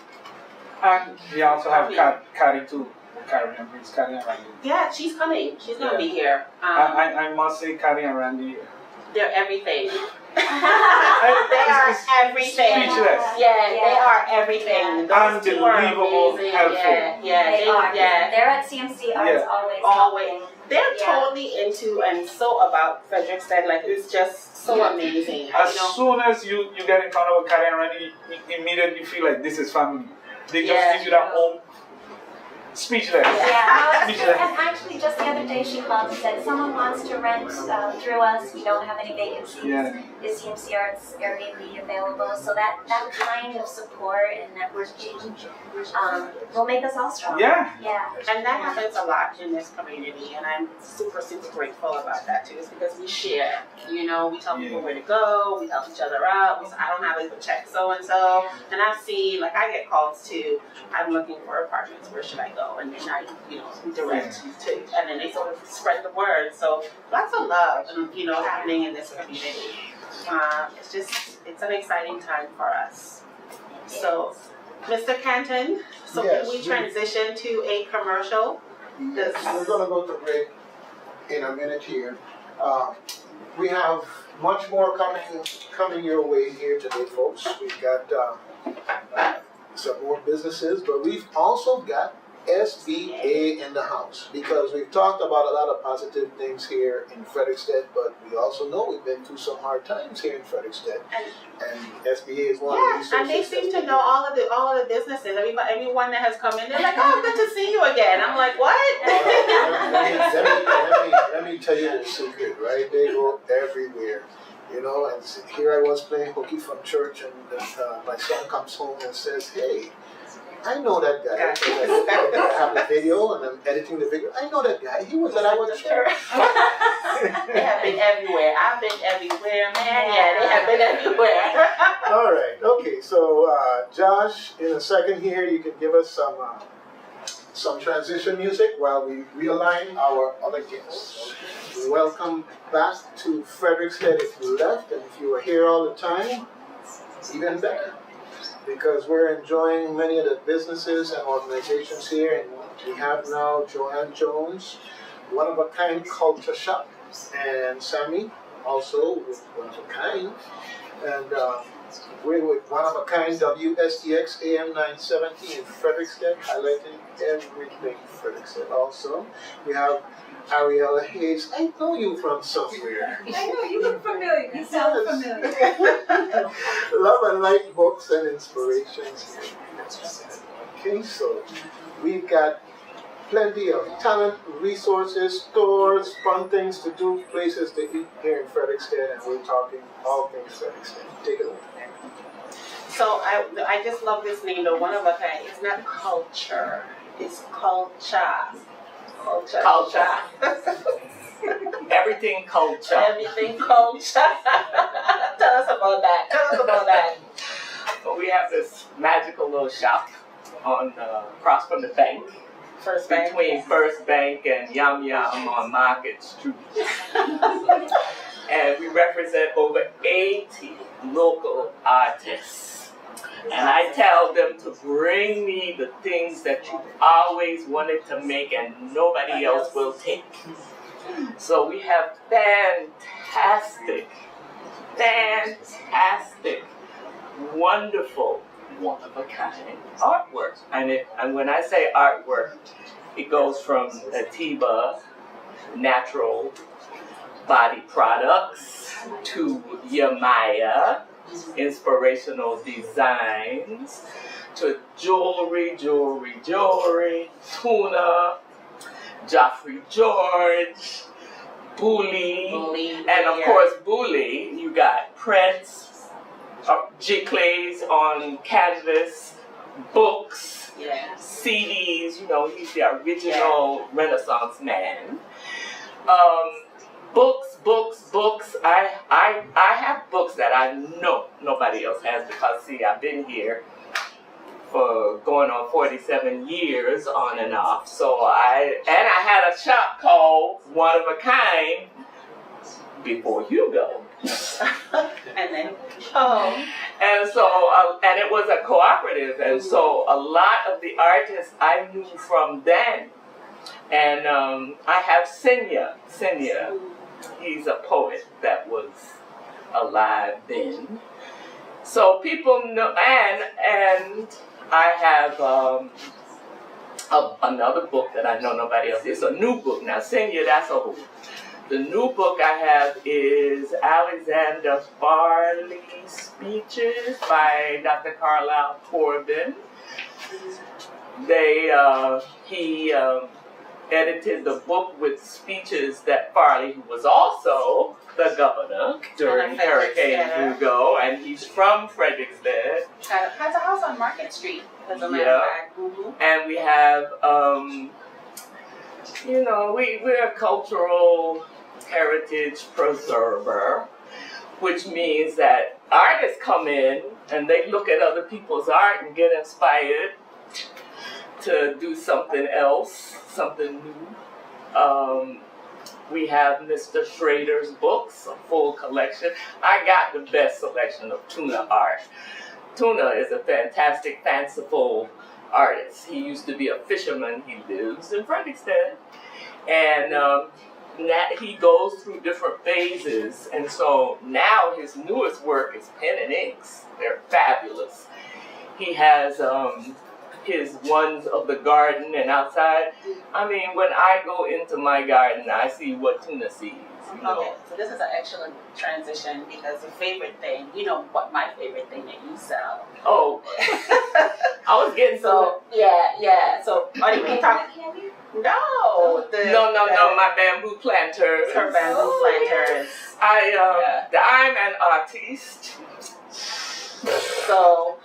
And we also have Carrie too. Carrie and Bruce, Carrie and Randy. yeah, she's coming. She's going to be here. I must say Carrie and Randy. They're everything. They It's are everything. speechless. Yeah, they are everything. Those 2 are Unbelievable amazing. helpful. Yeah, They are. yeah. They're at CMC Arts Yeah. always. Always. helping. They're Yeah. totally into and so about Fredriksted. Like, it's just so amazing. As You know? soon as you get in front of Carrie and Randy, you immediately feel like this is family. They just Yeah. give you that home. Speechless. Yeah, no, Speechless. and actually just the other day she called and said, someone wants to rent through us, we don't have any vacancies. Yeah. Is CMC Arts Airbnb available? So that kind of support and networking will make us all stronger. Yeah. Yeah. And that happens a lot in this community, and I'm super, super grateful about that too. It's because we share. You know, we tell people where to go, we help each other out. We say, I don't have it, but check so and so. And I've seen, like, I get calls too. I'm looking for apartments. Where should I go? And then I, you know, direct to, and then they sort of spread the word. So lots of love, you know, happening in this community. It's an exciting time for us. So, Mr. Canton, so Yes, can we transition to a commercial? Yes, we're gonna go to break in a minute here. We have much more coming your way here today, folks. We've got some more businesses, but we've also got SBA in the house, because we've talked about a lot of positive things here in Frederiksted, but we also know we've been through some hard times here in Frederiksted, and SBA is one of the Yeah, resources. and they seem to know all of the businesses. Everyone that has come in, they're like, "Oh, good to see you again." I'm like, "What?" let me tell you the secret, right? They go everywhere. You know, and here I was playing hooky from church, and my son comes home and says, "Hey, I know that guy. I have the video and I'm editing the video. I know that guy. He was at our church. They have been everywhere. I've been everywhere, man. Yeah, they have been everywhere. All right. Okay. So, Josh, in a second here, you can give us some transition music while we realign our other guests. Welcome back to Fredriksted if you left, and if you were here all the time, even better. Because we're enjoying many of the businesses and organizations here, and we have now Joann Jones, one of a kind culture shop, and Sammy, also with one of a kind, and we're with one of a kind WSTX AM 970 in Fredriksted, highlighting everything Fredriksted. Also, we have Ariela Hayes. I know you from somewhere. I know, you look familiar. You sound familiar. Love and light books and inspirations. Okay, so we've got plenty of talent, resources, stores, fun things to do, places to eat here in Fredriksted, and we're talking all things Fredriksted. Take it away. So I just love this name, the one of a kind. It's not culture, it's Kulcha. Culture. Everything culture. Everything culture. Tell us about that. Well, we have this magical little shop on across from the bank. First Bank. Between First Bank and Yum Yum on Market Street. And we represent over 80 local artists. And I tell them to bring me the things that you've always wanted to make and nobody else will take. So we have fantastic, wonderful, one-of-a-kind artwork. And when I say artwork, it goes from Atiba natural body products to Yamaya inspirational designs to jewelry, tuna, Joffrey George, Bully, and of course Bully, you got prints, giclées on canvas, books, CDs, you know, he's the original Renaissance man. Books. I have books that I know nobody else has because, see, I've been here for going on 47 years on and off. So I had a shop called One of a Kind before Hugo. And then, And so, and it was a cooperative, and so a lot of the artists I knew from then. And I have Senya. He's a poet that was alive then. So people know, and I have another book that I know nobody else. It's a new book now. Senya, that's a whole. The new book I have is Alexander Farley's Speeches by Dr. Carlisle Corbin. He edited the book with speeches that Farley, who was also the governor during Hurricane Hugo, and he's from Fredriksted. Has a house on Market Street, as a matter of fact. And we have, we're a cultural heritage preserver, which means that artists come in and they look at other people's art and get inspired to do something else, something new. We have Mr. Schrader's books, a full collection. I got the best selection of Tuna art. Tuna is a fantastic, fanciful artist. He used to be a fisherman. He lives in Frederiksted. And he goes through different phases. And so now his newest work is pen and inks. They're fabulous. He has his ones of the garden and outside. I mean, when I go into my garden, I see what Tuna sees. Okay, so this is an excellent transition because the favorite thing, you know what my favorite thing that you sell. Oh, I was getting so yeah. So anyway, No, my bamboo planters. Her bamboo planters. I'm an artiste. So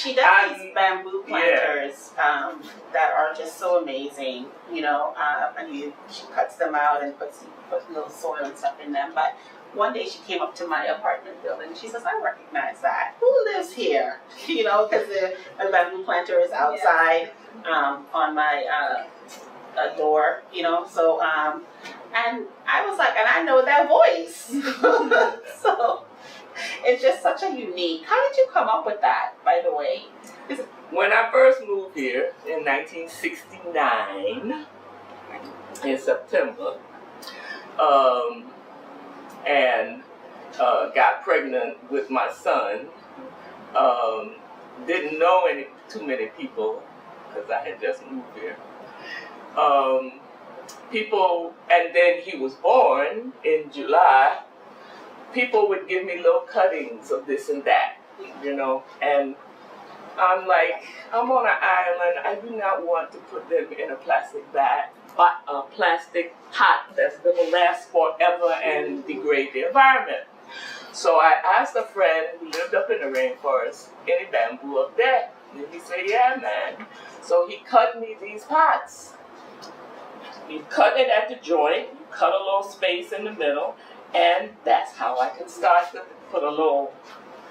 She does these bamboo planters that are just so amazing, you know, and she cuts them out and puts a little soil and stuff in them. But one day she came up to my apartment building and she says, I recognize that. Who lives here? You know, because the bamboo planter is outside on my door, you know, so, and I was like, and I know that voice. So it's just such a unique. How did you come up with that, by the way? When I first moved here in 1969, in September, and got pregnant with my son, didn't know too many people because I had just moved here. People, and then he was born in July. People would give me little cuttings of this and that, you know, and I'm like, I'm on an island. I do not want to put them in a plastic bag, but a plastic pot that's going to last forever and degrade the environment. So I asked a friend who lived up in the rainforest, any bamboo up there? And he said, yeah, man. So he cut me these pots. You cut it at the joint, you cut a little space in the middle, and that's how I could start to put a little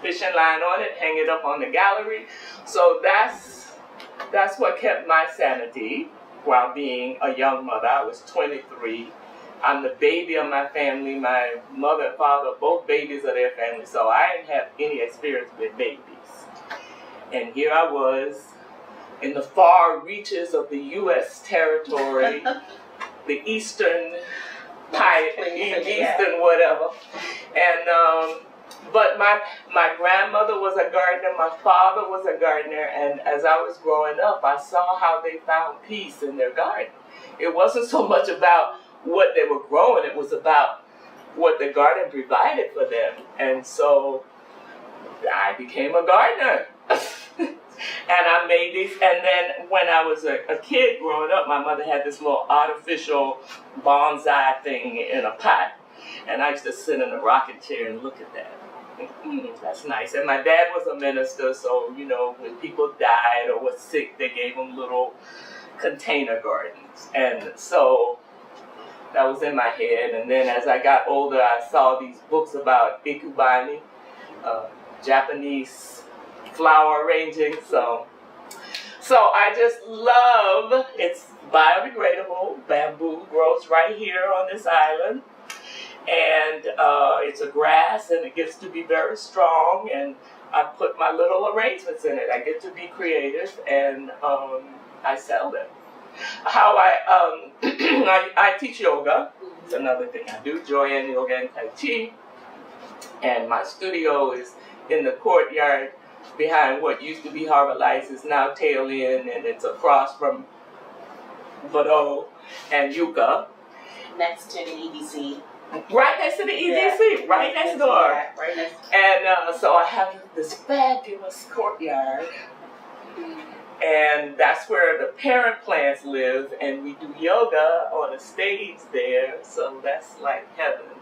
fishing line on it, hang it up on the gallery. So that's what kept my sanity while being a young mother. I was 23. I'm the baby of my family. My mother and father are both babies of their family, so I didn't have any experience with babies. And here I was in the far reaches of the U.S. territory, the eastern whatever. And but my grandmother was a gardener, my father was a gardener, and as I was growing up, I saw how they found peace in their garden. It wasn't so much about what they were growing, it was about what the garden provided for them. And so I became a gardener. And I made these, and then when I was a kid growing up, my mother had this little artificial bonsai thing in a pot. And I used to sit in a rocking chair and look at that. That's nice. And my dad was a minister, so, you know, when people died or was sick, they gave them little container gardens. And so that was in my head. And then as I got older, I saw these books about ikebani, Japanese flower arranging. So I just love, it's biodegradable. Bamboo grows right here on this island. And it's a grass, and it gets to be very strong, and I put my little arrangements in it. I get to be creative, and I sell them. How I teach yoga. It's another thing I do, Joann yoga and Tai Chi. And my studio is in the courtyard behind what used to be Harbor Lights, is now Tail Inn, and it's across from Vado and Yucca. Next to the EDC. Right next to the EDC, right next door. Yeah, right next. And so I have this fabulous courtyard, and that's where the parent plants live, and we do yoga on a stage there, so that's like heaven.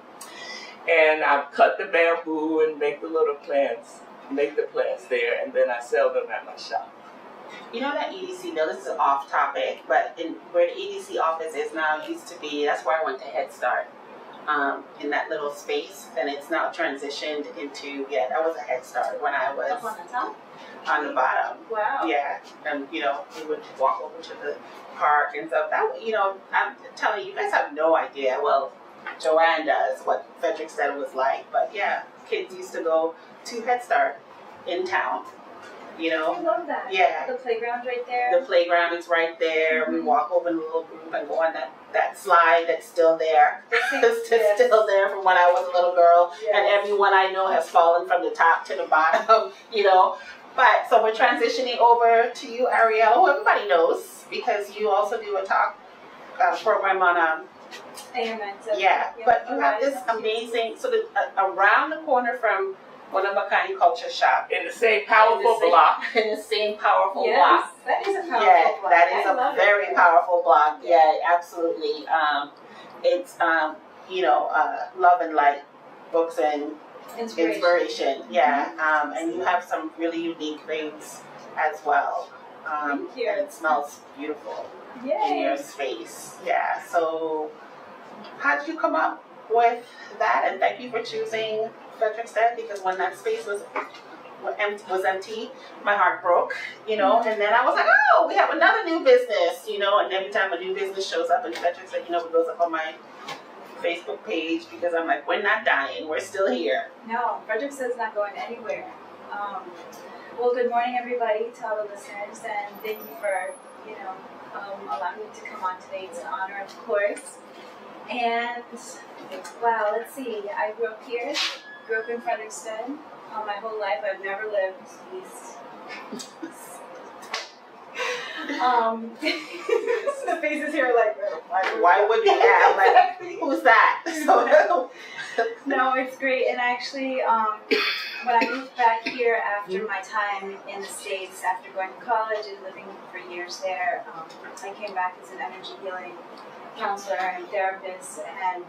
And I cut the bamboo and make the little plants, make the plants there, and then I sell them at my shop. You know that EDC, though, this is off topic, but where the EDC office is now used to be, that's where I went to Head Start. In that little space, and it's now transitioned into, that was a Head Start when I was Up on the top? on the bottom. Wow. Yeah, and you know, we would walk over to the park and stuff. That, you know, I'm telling you, you guys have no idea. Well, Joann does what Fredriksted was like, but yeah, kids used to go to Head Start in town. You know? I love that. Yeah. The playground right there. The playground is right there. We walk over in a little group and go on that slide that's still there. It's still there from when I was a little girl. Yes. And everyone I know has fallen from the top to the bottom, you know. But so we're transitioning over to you, Ariela, who everybody knows because you also do a talk program on but you have this amazing, so around the corner from One of a Kind Culture Shop. In the same powerful block. In the same powerful Yes, block. that is a powerful block. That is I love a very it. powerful block. Yeah, absolutely. It's love and light books and inspiration. Yeah, and you have some really unique things as well. Thank you. And it smells beautiful in Yay! your space. Yeah. So, how did you come up with that? And thank you for choosing Fredriksted, because when that space was empty, my heart broke, you know. And then I was like, oh, we have another new business, you know. And every time a new business shows up in Fredriksted, you know, it goes up on my Facebook page, because I'm like, we're not dying, we're still here. No, Fredericksted's not going anywhere. Well, good morning, everybody, to all the listeners, and thank you for, allowing me to come on today. It's an honor, of course. And, wow, let's see. I grew up here, grew up in Frederiksted. My whole life, I've never lived east. The faces here are like, Why would you ask? Like, who's that? So, no, it's great. And actually, when I moved back here after my time in the States, after going to college and living for years there, I came back as an energy healing counselor and therapist and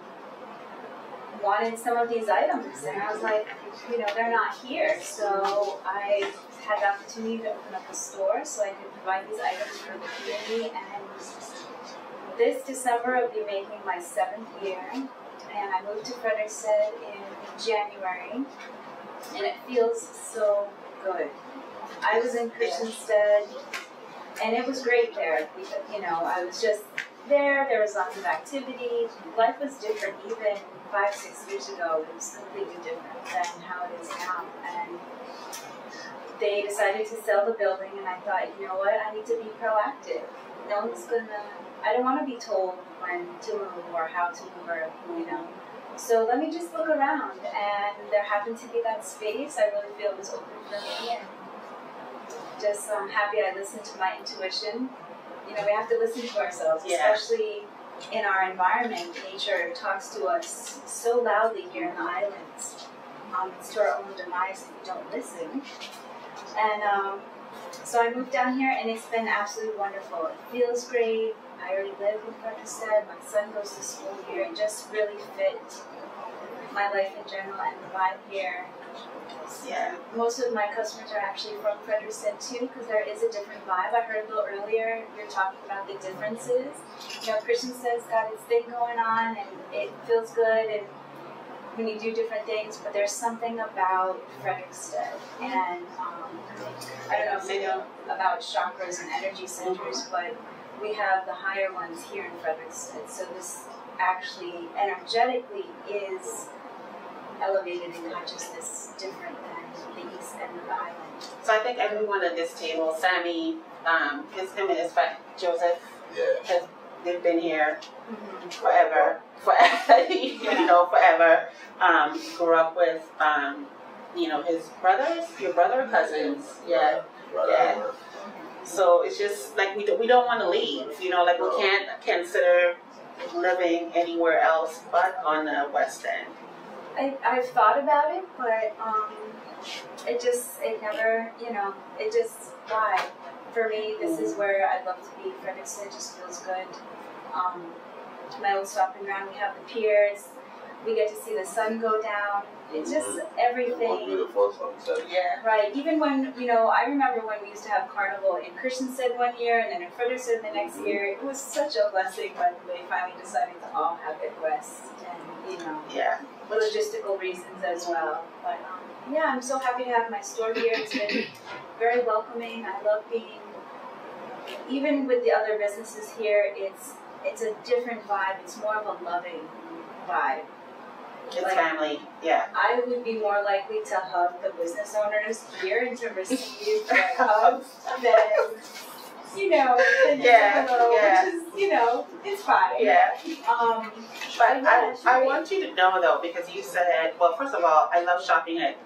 wanted some of these items. And I was like, they're not here. So I had the opportunity to open up a store so I could provide these items for the community. And this December, I'll be making my 7th year. And I moved to Frederiksted in January. And it feels so good. I was in Christiansted, and it was great there. Because, I was just there. There was lots of activity. Life was different even 5-6 years ago. It was completely different than how it is now. And they decided to sell the building, and I thought, you know what, I need to be proactive. No one's I don't want to be told when to move or how to move or, So let me just look around, and there happened to be that space. I really feel it was open for me, and just I'm happy I listened to my intuition. We have to listen to ourselves, especially in our environment. Nature talks to us so loudly here in the islands. It's to our own demise if we don't listen. And so I moved down here, and it's been absolutely wonderful. It feels great. I already live in Fredriksted. My son goes to school here. It just really fit my life in general and the vibe here. yeah. Most of my customers are actually from Fredriksted too, because there is a different vibe. I heard a little earlier you're talking about the differences. Christiansted's got its thing going on, and it feels good, and when you do different things, but there's something about Fredriksted, and I don't know if you know about chakras and energy centers, but we have the higher ones here in Fredriksted, so this actually energetically is elevated in consciousness different than the east end of the island. So I think everyone at this table, Sammy, him and his friend Joseph, they've been here forever, forever. Grew up with, his brothers, your brother or cousins, yeah. So it's just like we don't want to leave, we can't consider living anywhere else but on the West End. I've thought about it, but why? For me, this is where I'd love to be. Fredriksted just feels good. My old stomping ground, we have the piers. We get to see the sun go down. It's just everything. Yeah. Right. Even when, I remember when we used to have carnival in Christiansted one year and then in Frederiksted the next year. It was such a blessing when they finally decided to all have it west. And, for logistical reasons as well. But, I'm so happy to have my store here. It's been very welcoming. I love being, even with the other businesses here, it's a different vibe. It's more of a loving vibe. It's family, yeah. I would be more likely to hug the business owners here and to receive hugs than, which is, it's fine. Yeah. But I want you to know though, because you said, well, first of all, I love shopping at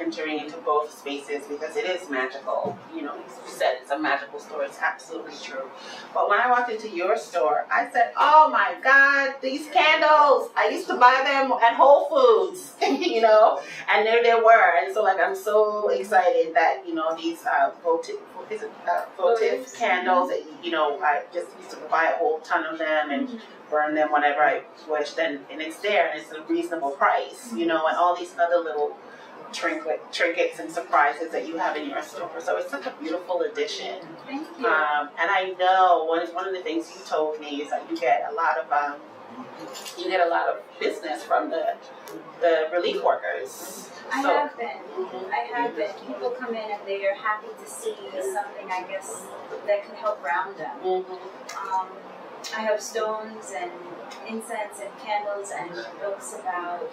entering into both spaces because it is magical. You said it's a magical store. It's absolutely true. But when I walked into your store, I said, oh my God, these candles. I used to buy them at Whole Foods, and there they were. And so I'm so excited that, these votive candles that, I just used to buy a whole ton of them and burn them whenever I wished, and it's there, and it's a reasonable price, and all these other little trinkets and surprises that you have in your store. So it's such a beautiful addition. Thank you. And I know one of the things you told me is that you get a lot of business from the relief workers. I have been. People come in and they are happy to see something, I guess, that can help ground them. I have stones and incense and candles and books about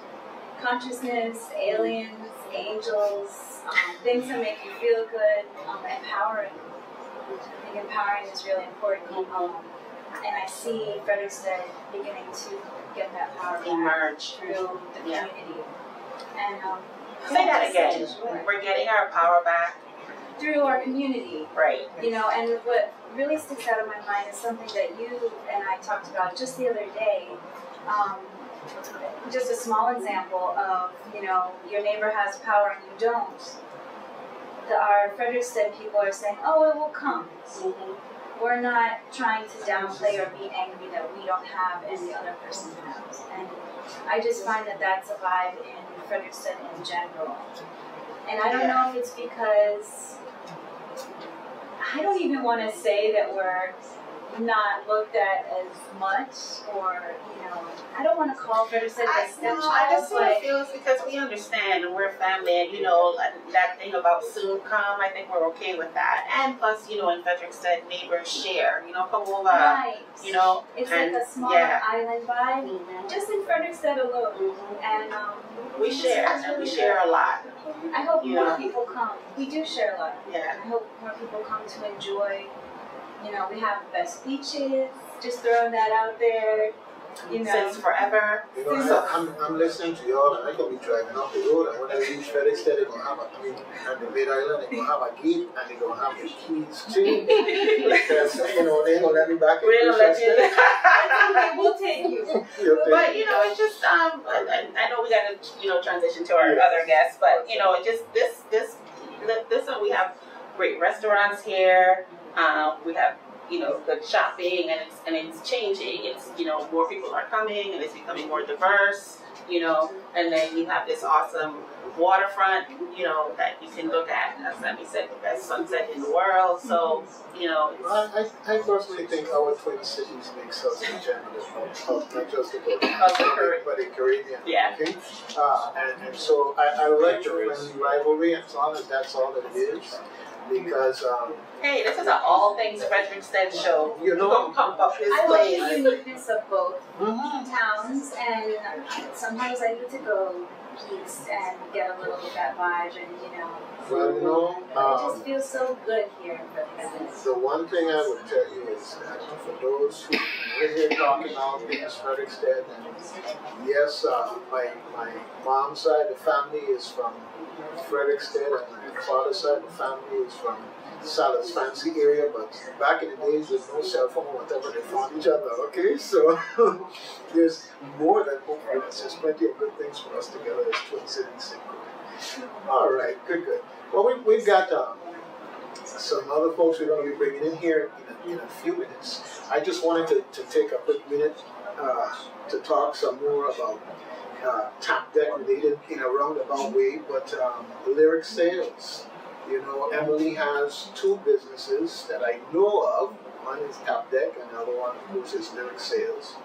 consciousness, aliens, angels, things that make you feel good, empowering. I think empowering is really important. And I see Fredriksted beginning to get that power back Emerge through the community. And say that again. We're getting our power back through our community. Right. You know, and what really sticks out of my mind is something that you and I talked about just the other day. Just a small example of, you know, your neighbor has power and you don't. Our Fredriksted people are saying, oh, it will come. We're not trying to downplay or be angry that we don't have and the other person has. And I just find that that's a vibe in Fredriksted in general. And I don't know if it's because I don't even want to say that we're not looked at as much, or, you know, I don't want to call Fredriksted a stepchild. I just sort of feel it's because we understand and we're family, and, you know, that thing about soon come, I think we're okay with that. And plus, you know, in Frederiksted, neighbors share, you know, come over, Right. you know. It's and, like a smaller island vibe, just in Frederiksted alone. And we share, and we share a lot. I hope more people come. We do share a lot. Yeah. I hope more people come to enjoy. You know, we have the best beaches. Just throwing that out there. You know, since forever. You know, I'm listening to y'all, and I'm gonna be driving off the road. And when I reach Fredriksted, they're gonna have at the mid island, they're gonna have a gate, and they're gonna have the keys too. Because, you know, they ain't gonna let me back in Fredriksted. Okay, we'll take you. But, you know, it's just, I know we gotta, you know, transition to our other guests, but, you know, it just, this, we have great restaurants here. We have, you know, good shopping, and it's changing. It's, you know, more people are coming, and it's becoming more diverse, you know. And then you have this awesome waterfront, you know, that you can look at. As Sammy said, the best sunset in the world. So, you know. I personally think our twin cities makes us in general, not just the Caribbean, but the Caribbean. Yeah. Okay? And so I like the friendly rivalry, as long as that's all that it is. Because hey, this is an all things Fredriksted show. You know, don't pump up this I place. love the uniqueness of both towns, and sometimes I need to go east and get a little of that vibe, and you know. Well, you know, it just feels so good here in Fredriksted. the one thing I would tell you is that for those who we're here talking all things Fredriksted, and yes, my mom's side of the family is from Fredriksted, and my father's side of the family is from Salah's fancy area, but back in the days with no cell phone or whatever, they found each other, okay? So there's more than hopefulness. There's plenty of good things for us together as twin cities. All right, good. Well, we've got some other folks we're going to be bringing in here in a few minutes. I just wanted to take a quick minute to talk some more about Top Deck related in a roundabout way, but lyric sales. You know, Emily has two businesses that I know of. One is Top Deck, and the other one, of course, is Lyric Sales.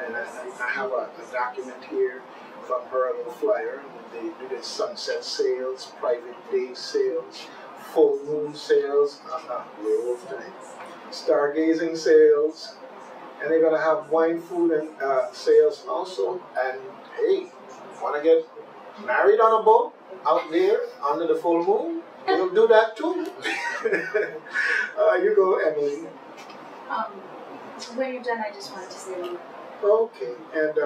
And I have a document here from her, a little flyer. They do their sunset sales, private day sales, full moon sales, werewolf tonight, stargazing sales, and they're going to have wine, food, and sales also. And hey, want to get married on a boat out there under the full moon? We'll do that too. You go, Emily. When you're done, I just wanted to say one. Okay, and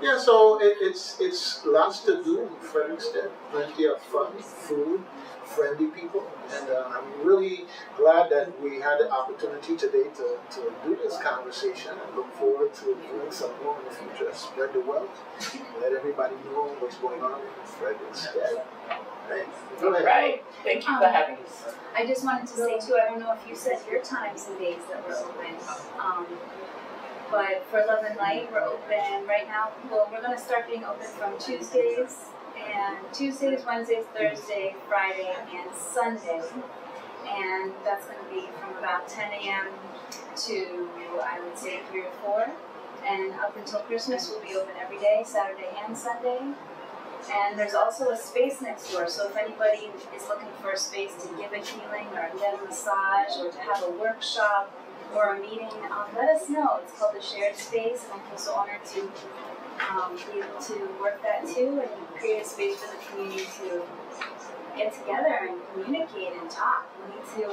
yeah, so it's lots to do in Frederiksted. Plenty of fun, food, friendly people, and I'm really glad that we had the opportunity today to do this conversation, and look forward to doing some more in the future. Spread the wealth, let everybody know what's going on in Frederiksted. Right. Thank you for having us. I just wanted to say too, I don't know if you said your times and days that we're open, but for Love and Light, we're open right now. Well, we're going to start being open from Tuesdays and Tuesdays, Wednesdays, Thursday, Friday, and Sunday. And that's going to be from about 10 a.m. to, I would say, 3 or 4. And up until Christmas, we'll be open every day, Saturday and Sunday. And there's also a space next door, so if anybody is looking for a space to give a healing or get a massage or to have a workshop or a meeting, let us know. It's called the Shared Space, and I'm so honored to be able to work that too and create a space for the community to get together and communicate and talk. We need to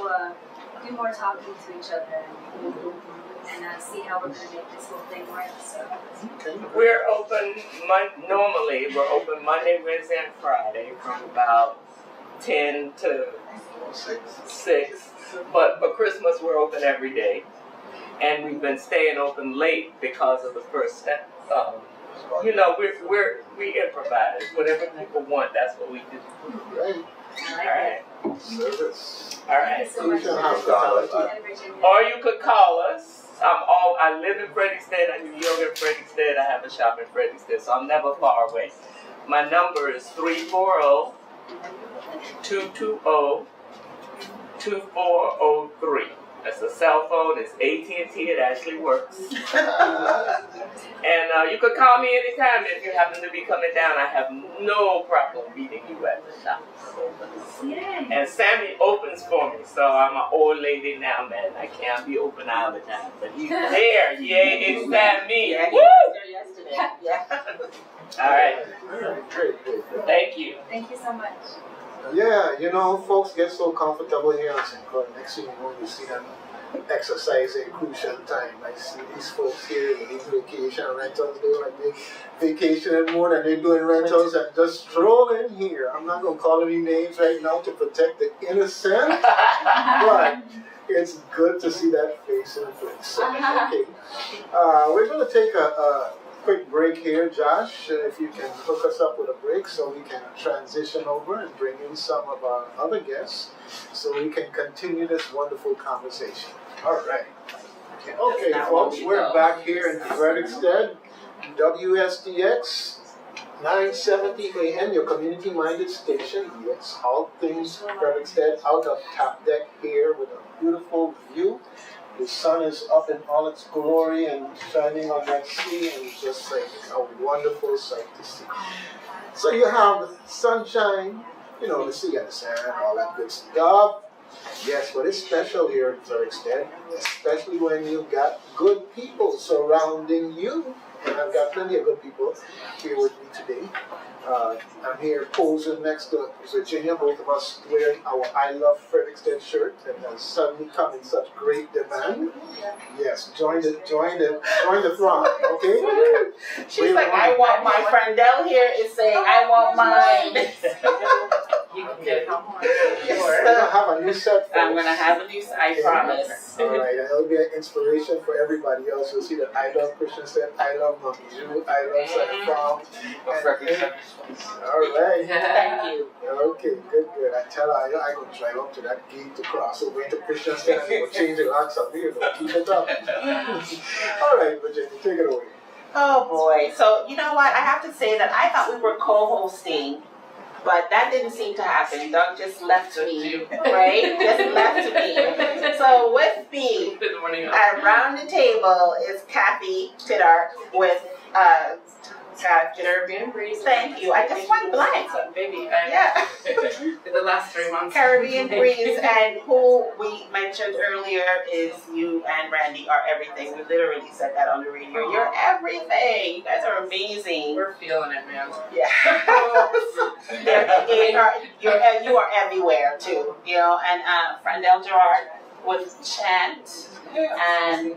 do more talking to each other and see how we're going to make this whole thing work. So. We're open, normally we're open Monday, Wednesday, and Friday from about 10 to 6. But for Christmas, we're open every day. And we've been staying open late because of the first step. We improvise. Whatever people want, that's what we do. Right. All right. Service. All right. Kulcha. Or you could call us. I live in Fredriksted. I do yoga in Fredriksted. I have a shop in Fredriksted, so I'm never far away. My number is 340-220-2403. That's a cell phone. It's AT&T. It actually works. And you could call me anytime if you happen to be coming down. I have no problem meeting you at the shop. And Sammy opens for me, so I'm an old lady now, man. I can't be open all the time, but he's there. Yay, it's Sammy. Yeah, he Woo! was there yesterday. Yeah. All right. Great. Thank you. Thank you so much. Yeah, folks get so comfortable here on St. Clair. Next thing you know, you see them exercising crucial time. I see these folks here with these vacation rentals. They like they vacationing more than they're doing rentals and just strolling here. I'm not going to call any names right now to protect the innocent, but it's good to see that face in place. So, okay. We're going to take a quick break here, Josh. If you can hook us up with a break so we can transition over and bring in some of our other guests so we can continue this wonderful conversation. All right. Okay, folks, we're back here in Fredriksted, WSTX 970 AM, your community-minded station. Yes, all things Fredriksted, out of top deck here with a beautiful view. The sun is up in all its glory and shining on that sea, and it's just like a wonderful sight to see. So you have sunshine, the sea and the sand, all that good stuff. Yes, but it's special here in Fredriksted, especially when you've got good people surrounding you. And I've got plenty of good people here with me today. I'm here posing next to Virginia, both of us wearing our I Love Fredriksted shirt, and has suddenly come in such great demand. Yes, join the throng, okay? She's like, I want my Frandelle here is saying, I want mine. You can get it. We're gonna have a new set. I'm gonna have a new set, I promise. All right, and it'll be an inspiration for everybody else. You'll see that I love Christian Set, I love Monkey Jew, I love Set From. All right. Thank you. Okay, good. I tell her I go drive up to that gate to cross over into Christian Set and we'll change the locks up here. So keep it up. All right, Virginia, take it away. Oh boy. So you know what? I have to say that I thought we were co-hosting. But that didn't seem to happen. Doug just left me, right? Just left me. So with me, around the table is Kathy Tiddart with Caribbean Breeze. Thank you. I just went blank. Baby, yeah. For the last 3 months. Caribbean Breeze, and who we mentioned earlier is you and Randy are everything. We literally said that on the radio. You're everything. You guys are amazing. We're feeling it, man. Yeah. You are everywhere too. And Frandelle Gerard with Chant and.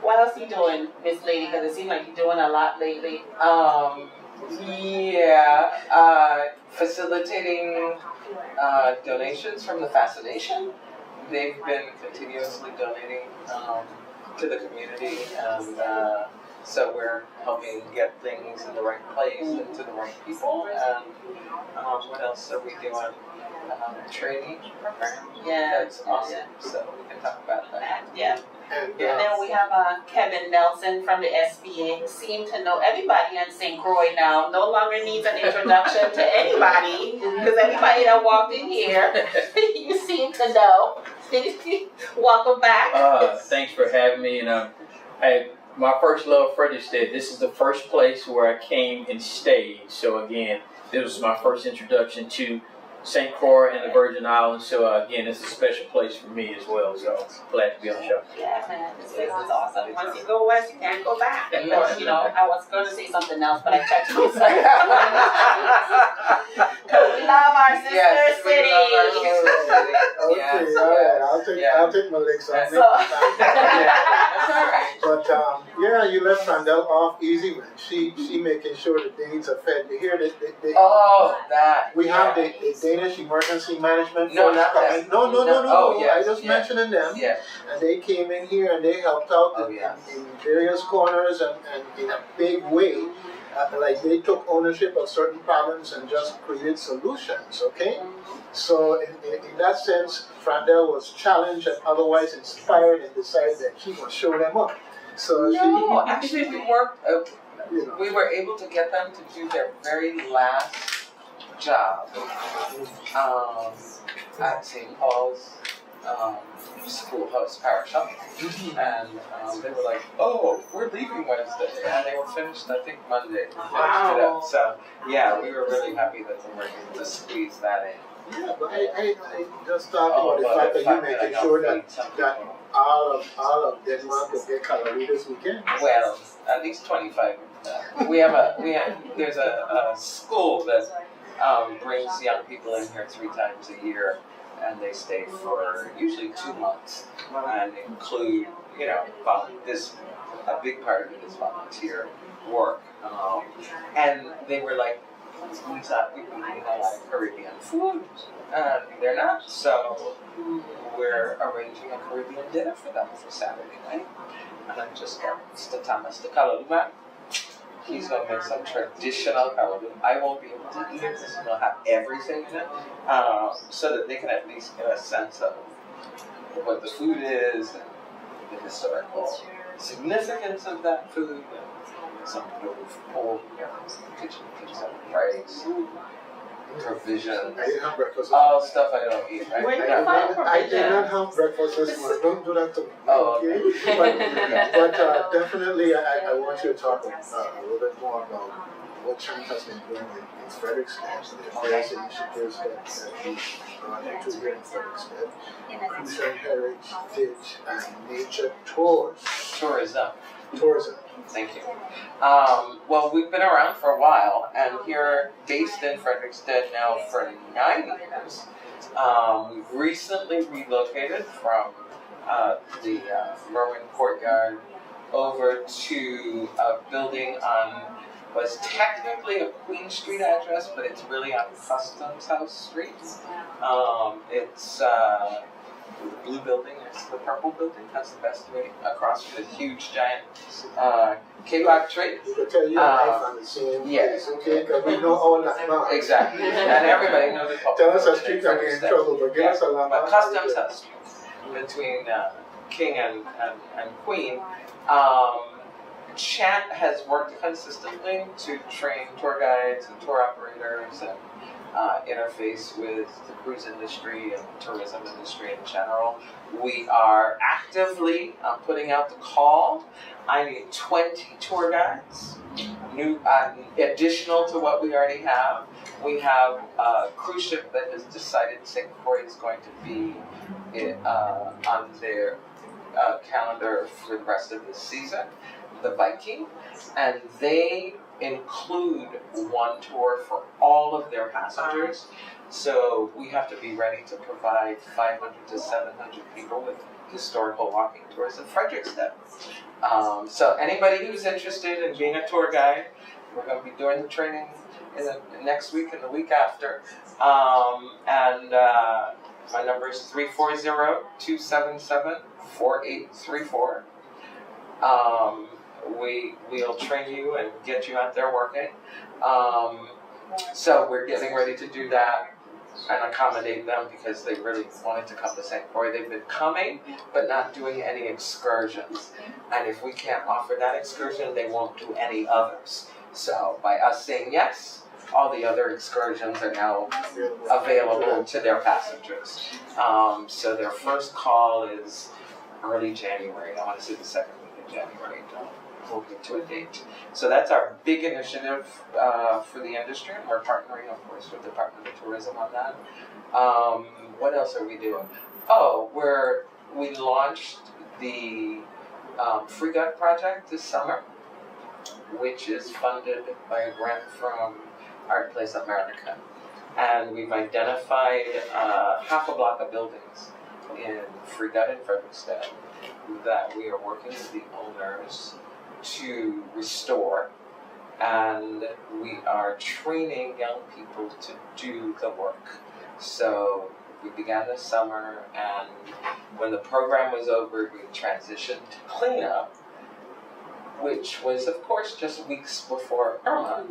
What else are you doing, Miss Lady? Because it seems like you're doing a lot lately. Facilitating donations from the Fascination. They've been continuously donating to the community, and So we're helping get things in the right place and to the right people. And what else are we doing? Training program. Yeah. That's awesome. So we can talk about that. Yeah. And And then we have Kevin Nelson from the SBA, who seemed to know everybody in St. Croix now. No longer needs an introduction to anybody, because everybody that walked in here, you seem to know. Welcome back. Thanks for having me. And my first love, Fredriksted. This is the first place where I came and stayed. So again, this was my first introduction to St. Croix and the Virgin Islands. So again, it's a special place for me as well. So glad to be on the show. Yeah, man, this place is awesome. Once you go west, you can't go back. But, you know, I was going to say something else, but I checked myself. Because we love our sister Yes, we city. love our sister city. Okay, Yes, all right. yes. I'll take my licks on So, That's all right. But yeah, you let Frandelle off easy, man. She making sure the Danes are fed. You hear that? Oh, that. We have the Danish Emergency Management No, Force not coming. that. No. Oh, yes, I just yes. mentioning them. Yeah. And they came in here and they helped out Oh, yes. in various corners and in a big way. Like they took ownership of certain problems and just created solutions, okay? So in that sense, Frandelle was challenged and otherwise inspired and decided that she would show them up. So No, actually we worked, you know. we were able to get them to do their very last job at St. Paul's Schoolhouse Power Shop. And they were like, oh, we're leaving Wednesday. And they were finished, I think, Monday. We finished it up. So, yeah, we were really happy that they were able to squeeze that in. Yeah, but I just talking about the fact that you making sure that all of Denmark will get calorie this weekend. Well, at least 25. There's a school that brings young people in here 3 times a year, and they stay for usually 2 months, and include, a big part of it is volunteer work. And they were like, we thought we could eat a lot of Caribbean food, and they're not, so we're arranging a Caribbean dinner for them for Saturday night. And I just got Mr. Thomas the Kalaluma. He's going to make some traditional Kalaluma. I won't be able to eat it because it'll have everything in it, so that they can at least get a sense of what the food is and the historical significance of that food. And some old kitchen rice, provisions, I didn't have breakfast. all stuff I don't eat. Right? Where you Yeah. find I did not have breakfast this morning. Don't do that to me. Oh, okay? But definitely, I want you to talk a little bit more about what Trent has been doing in Frederiksted, the various initiatives that he's brought into here in Frederiksted, Cruzan heritage and nature tours. Tourism. Thank you. Well, we've been around for a while, and here, based in Frederiksted now for 9 years. We've recently relocated from the Merwin Courtyard over to a building on was technically a Queen Street address, but it's really on Customs House Street. It's the blue building, it's the purple building, that's the best way, across from the huge giant K-Lock tree. You can tell your life on the same Yes. place, okay? Because we know all that now. Exactly, and everybody knows the purple Tell us a building street in that we're in Frederiksted. trouble, but give us a lot But Customs House Street, between King and Queen. Chant has worked consistently to train tour guides and tour operators and interface with the cruise industry and tourism industry in general. We are actively putting out the call. I need 20 tour guides, new, additional to what we already have. We have a cruise ship that has decided St. Croix is going to be on their calendar for the rest of the season, the Viking, and they include one tour for all of their passengers. So we have to be ready to provide 500 to 700 people with historical walking tours in Fredriksted. So anybody who's interested in being a tour guide, we're going to be doing the training in the next week and the week after. My number is 340-277-4834. we'll train you and get you out there working. So we're getting ready to do that and accommodate them because they really wanted to come to St. Croix. They've been coming, but not doing any excursions. And if we can't offer that excursion, they won't do any others. So by us saying yes, all the other excursions are now available to their passengers. So their first call is early January. I want to say the second week of January. We'll get to a date. So that's our big initiative for the industry. We're partnering, of course, with the Department of Tourism on that. What else are we doing? Oh, we launched the Free Gut project this summer, which is funded by a grant from Art Place America. And we've identified half a block of buildings in Free Gut and Fredriksted that we are working with the owners to restore, and we are training young people to do the work. So we began this summer, and when the program was over, we transitioned to cleanup, which was, of course, just weeks before Irma.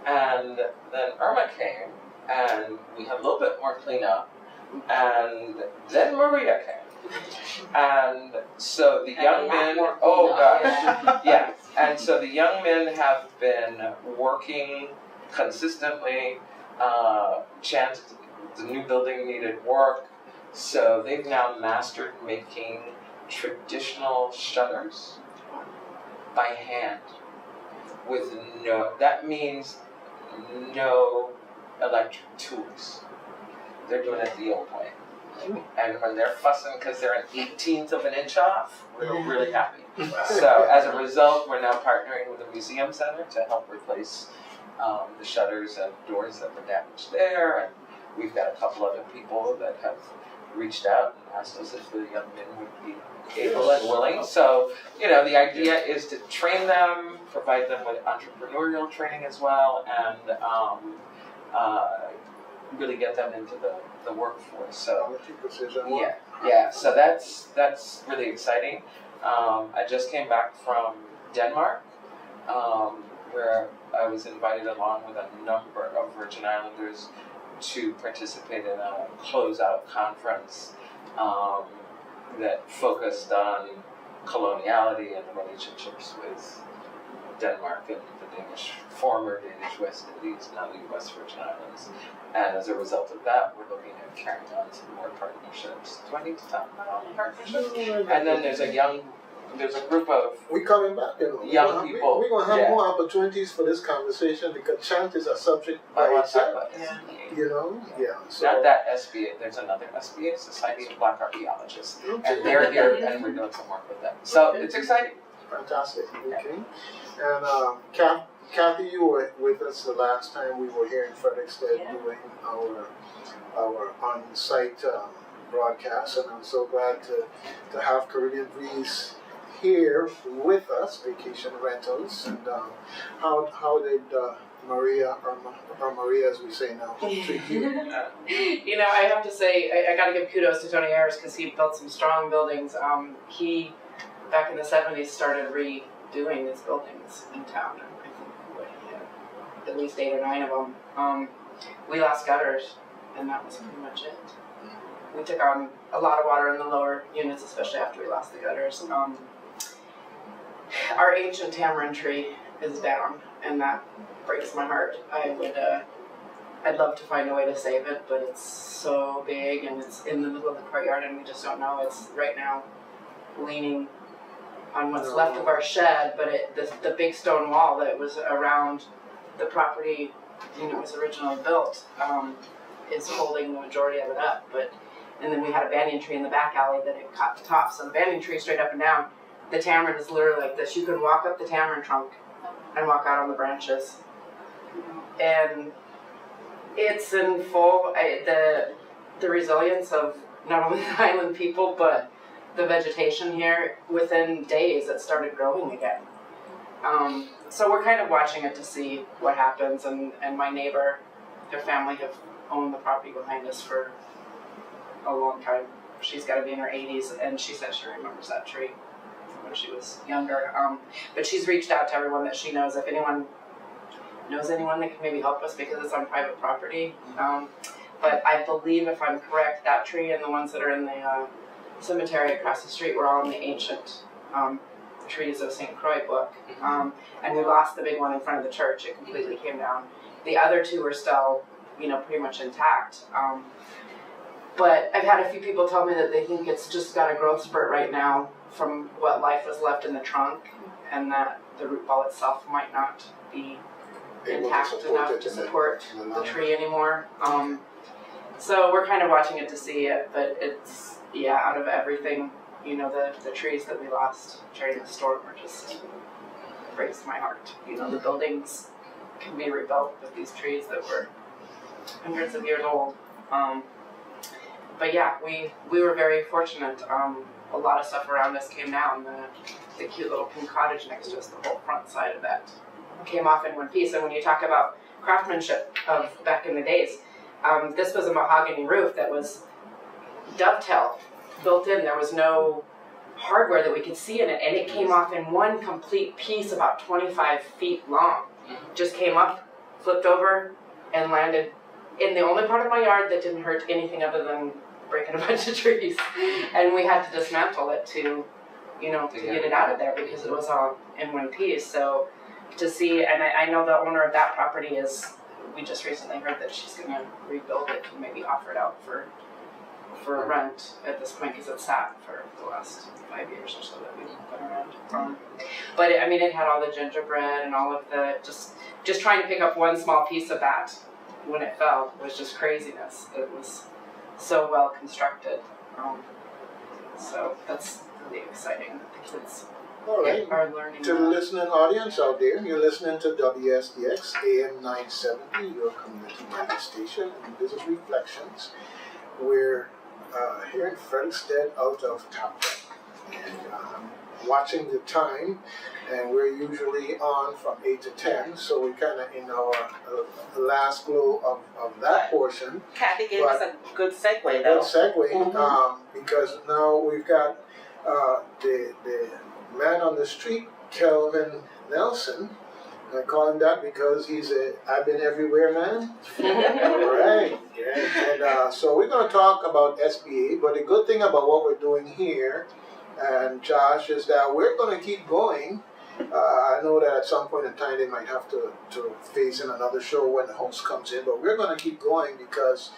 And then Irma came, and we had a little bit more cleanup, and then Maria came. And so the young men, oh gosh, yeah. And so the young men have been working consistently. The new building needed work, so they've now mastered making traditional shutters by hand with that means no electric tools. They're doing it the old way. And when they're fussing because they're an 1/18 of an inch off, we're really happy. So as a result, we're now partnering with the museum center to help replace the shutters and doors that were damaged there. And we've got a couple other people that have reached out and asked us if the young men would be able and willing. So, the idea is to train them, provide them with entrepreneurial training as well, and really get them into the workforce. So so that's really exciting. I just came back from Denmark, where I was invited along with a number of Virgin Islanders to participate in a closeout conference that focused on coloniality and the relationships with Denmark and the former Danish West Indies, now the West Virgin Islands. And as a result of that, we're looking at carrying on some more partnerships. Do I need to talk about all the partnerships? And then there's a group of we coming back, young people. We're going to have more opportunities for this conversation because chant is a subject by itself. So not that SBA. There's another SBA, Society of Black Archaeologists, and they're here, and we're doing some work with them. So it's exciting. Fantastic. Okay. And Kathy, you were with us the last time we were here in Frederiksted doing our on-site broadcast, and I'm so glad to have Caribbean Breeze here with us, Vacation Rentals. And how did Maria, or Maria as we say now, treat you? I have to say, I got to give kudos to Tony Ayers because he built some strong buildings. He, back in the 70s, started redoing his buildings in town. I think he had at least 8 or 9 of them. We lost gutters, and that was pretty much it. We took on a lot of water in the lower units, especially after we lost the gutters. Our ancient tamarind tree is down, and that breaks my heart. I'd love to find a way to save it, but it's so big and it's in the middle of the courtyard, and we just don't know. It's right now leaning on what's left of our shed, but the big stone wall that was around the property, was originally built, is holding the majority of it up. And then we had a banyan tree in the back alley that had caught the top. So the banyan tree straight up and down, the tamarind is literally like this. You could walk up the tamarind trunk and walk out on the branches. And it's in full, the resilience of not only the island people, but the vegetation here, within days it started growing again. So we're kind of watching it to see what happens, and my neighbor, their family have owned the property behind us for a long time. She's got to be in her 80s, and she said she remembers that tree from when she was younger. But she's reached out to everyone that she knows. If anyone knows anyone that can maybe help us, because it's on private property. But I believe, if I'm correct, that tree and the ones that are in the cemetery across the street were all in the ancient trees of St. Croix book. And we lost the big one in front of the church. It completely came down. The other two are still, pretty much intact. But I've had a few people tell me that they think it's just got a growth spurt right now from what life was left in the trunk, and that the root ball itself might not be intact enough to support the tree anymore. So we're kind of watching it to see it, but it's, out of everything, the trees that we lost during the storm were just, breaks my heart. The buildings can be rebuilt with these trees that were hundreds of years old. But yeah, we were very fortunate. A lot of stuff around us came down. The cute little pink cottage next to us, the whole front side of that came off in one piece. And when you talk about craftsmanship of back in the days, this was a mahogany roof that was dovetailed, built in. There was no hardware that we could see in it, and it came off in one complete piece about 25 feet long. Just came up, flipped over, and landed in the only part of my yard that didn't hurt anything other than breaking a bunch of trees. And we had to dismantle it to get it out of there because it was all in one piece. So to see, and I know the owner of that property we just recently heard that she's going to rebuild it and maybe offer it out for rent at this point, because it's sat for the last 5 years or so that we've been around. But it had all the gingerbread and all of the, just trying to pick up one small piece of that when it fell was just craziness. It was so well constructed. So that's really exciting that the kids All right. are learning. To the listening audience out there, you're listening to WSTX AM 970, your community radio station, and this is Reflections. We're here in Fredriksted out of Top and watching the time, and we're usually on from 8 to 10, so we're kind of in our last glow of that portion. Kathy gave us a good segue, though. Good segue, because now we've got the man on the street, Kelvin Nelson. I call him that because he's a I've been everywhere man. All right. Yeah. And so we're going to talk about SBA, but the good thing about what we're doing here, and Josh, is that we're going to keep going. I know that at some point in time they might have to phase in another show when the host comes in, but we're going to keep going because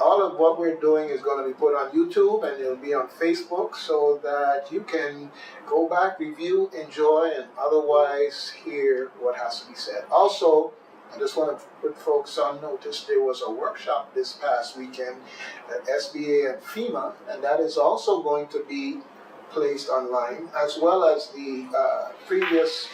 all of what we're doing is going to be put on YouTube and it'll be on Facebook so that you can go back, review, enjoy, and otherwise hear what has to be said. Also, I just want to put folks on notice there was a workshop this past weekend at SBA and FEMA, and that is also going to be placed online, as well as the previous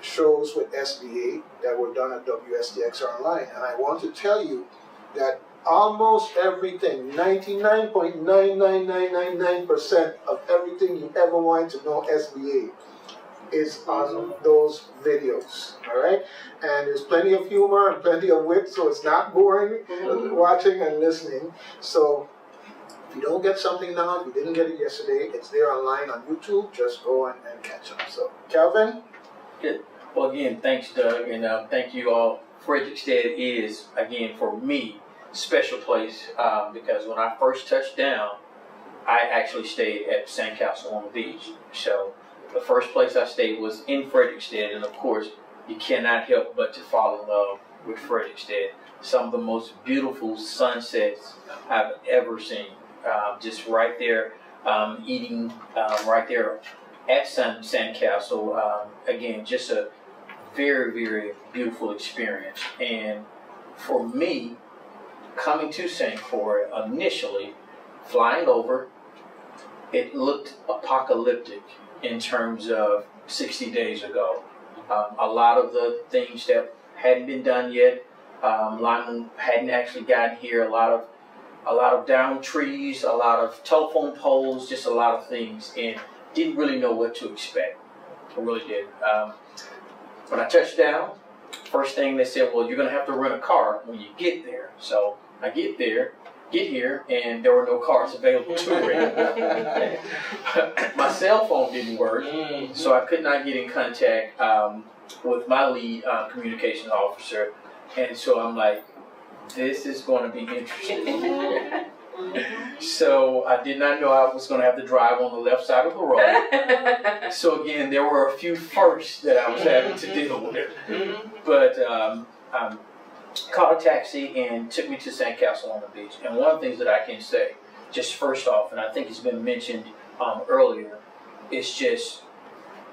shows with SBA that were done at WSTX online. And I want to tell you that almost everything, 99.99999% of everything you ever wanted to know SBA is on those videos, all right? And there's plenty of humor and plenty of wit, so it's not boring watching and listening. So if you don't get something now, if you didn't get it yesterday, it's there online on YouTube. Just go and catch up. So, Kelvin? Good. Well, again, thanks, Doug, and thank you all. Fredriksted is, again, for me, special place because when I first touched down, I actually stayed at Sandcastle on the beach. So the first place I stayed was in Fredriksted, and of course, you cannot help but to fall in love with Fredriksted. Some of the most beautiful sunsets I've ever seen. Just right there, eating right there at Sandcastle. Again, just a very, very beautiful experience. And for me, coming to St. Croix initially, flying over, it looked apocalyptic in terms of 60 days ago. A lot of the things that hadn't been done yet, Lyman hadn't actually gotten here. A lot of down trees, a lot of telephone poles, just a lot of things, and didn't really know what to expect. I really did. When I touched down, first thing they said, well, you're going to have to rent a car when you get there. So I get there, get here, and there were no cars available to rent. My cell phone didn't work, so I could not get in contact with my lead communications officer. And so I'm like, this is going to be interesting. So I did not know I was going to have to drive on the left side of the road. So again, there were a few firsts that I was having to deal with. But called a taxi and took me to St. Castle on the beach. And one of the things that I can say, just first off, and I think it's been mentioned earlier, is just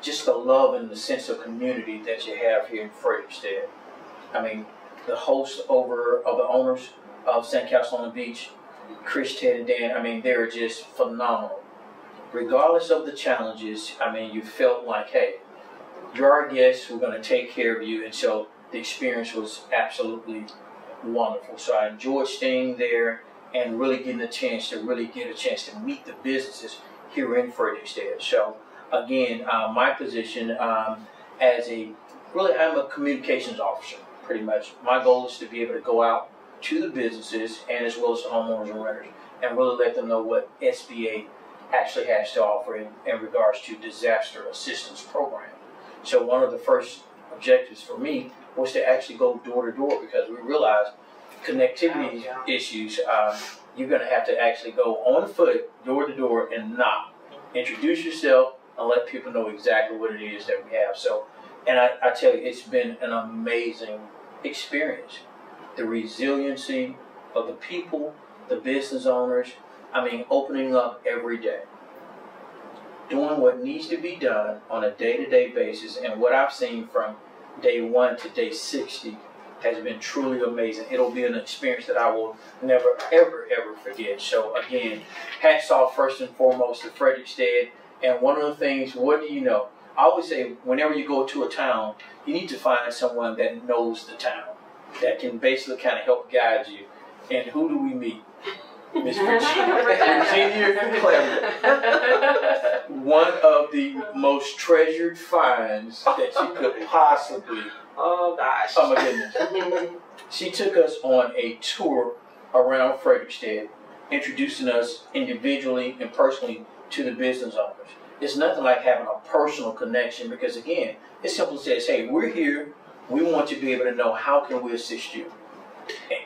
the love and the sense of community that you have here in Fredriksted. I mean, the hosts of the owners of St. Castle on the Beach, Chris, Ted, and Dan, I mean, they're just phenomenal. Regardless of the challenges, I mean, you felt like, hey, you're our guests, we're going to take care of you. And so the experience was absolutely wonderful. So I enjoyed staying there and really getting a chance to meet the businesses here in Fredriksted. So again, my position I'm a communications officer, pretty much. My goal is to be able to go out to the businesses and as well as the homeowners and renters and really let them know what SBA actually has to offer in regards to disaster assistance program. So one of the first objectives for me was to actually go door to door, because we realized connectivity issues, you're going to have to actually go on foot, door to door, and knock. Introduce yourself and let people know exactly what it is that we have. So, and I tell you, it's been an amazing experience. The resiliency of the people, the business owners, I mean, opening up every day, doing what needs to be done on a day-to-day basis. And what I've seen from day 1 to day 60 has been truly amazing. It'll be an experience that I will never, ever, ever forget. So again, hats off first and foremost to Fredriksted. And one of the things, what do you know? I always say, whenever you go to a town, you need to find someone that knows the town, that can basically kind of help guide you. And who do we meet? Miss Virginia Clairmont. One of the most treasured finds that you could possibly. Oh gosh. Oh my goodness. She took us on a tour around Fredriksted, introducing us individually and personally to the business owners. It's nothing like having a personal connection, because again, it simply says, hey, we're here. We want to be able to know how can we assist you.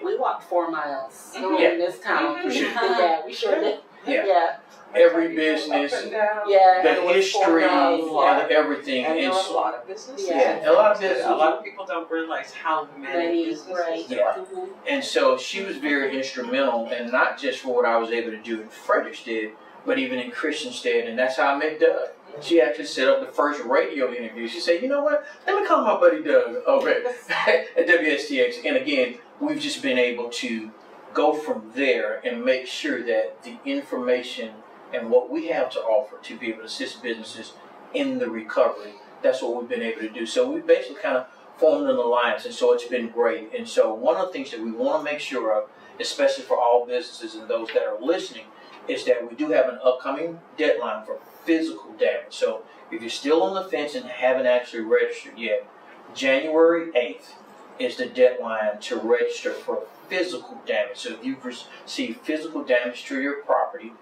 We walked 4 miles in this town. Yeah, we sure did. Yeah. Every business, the history, and everything. And there It's- was a lot of businesses. Yeah, a lot of businesses. A lot of people don't realize how many businesses there are. And so she was very instrumental, and not just for what I was able to do in Frederiksted, but even in Christiansted, and that's how I met Doug. She actually set up the first radio interview. She said, you know what, let me call my buddy Doug over at WSTX. And again, we've just been able to go from there and make sure that the information and what we have to offer to be able to assist businesses in the recovery, that's what we've been able to do. So we basically kind of formed an alliance, and so it's been great. And so one of the things that we want to make sure of, especially for all businesses and those that are listening, is that we do have an upcoming deadline for physical damage. So if you're still on the fence and haven't actually registered yet, January 8th is the deadline to register for physical damage. So if you've received physical damage to your property,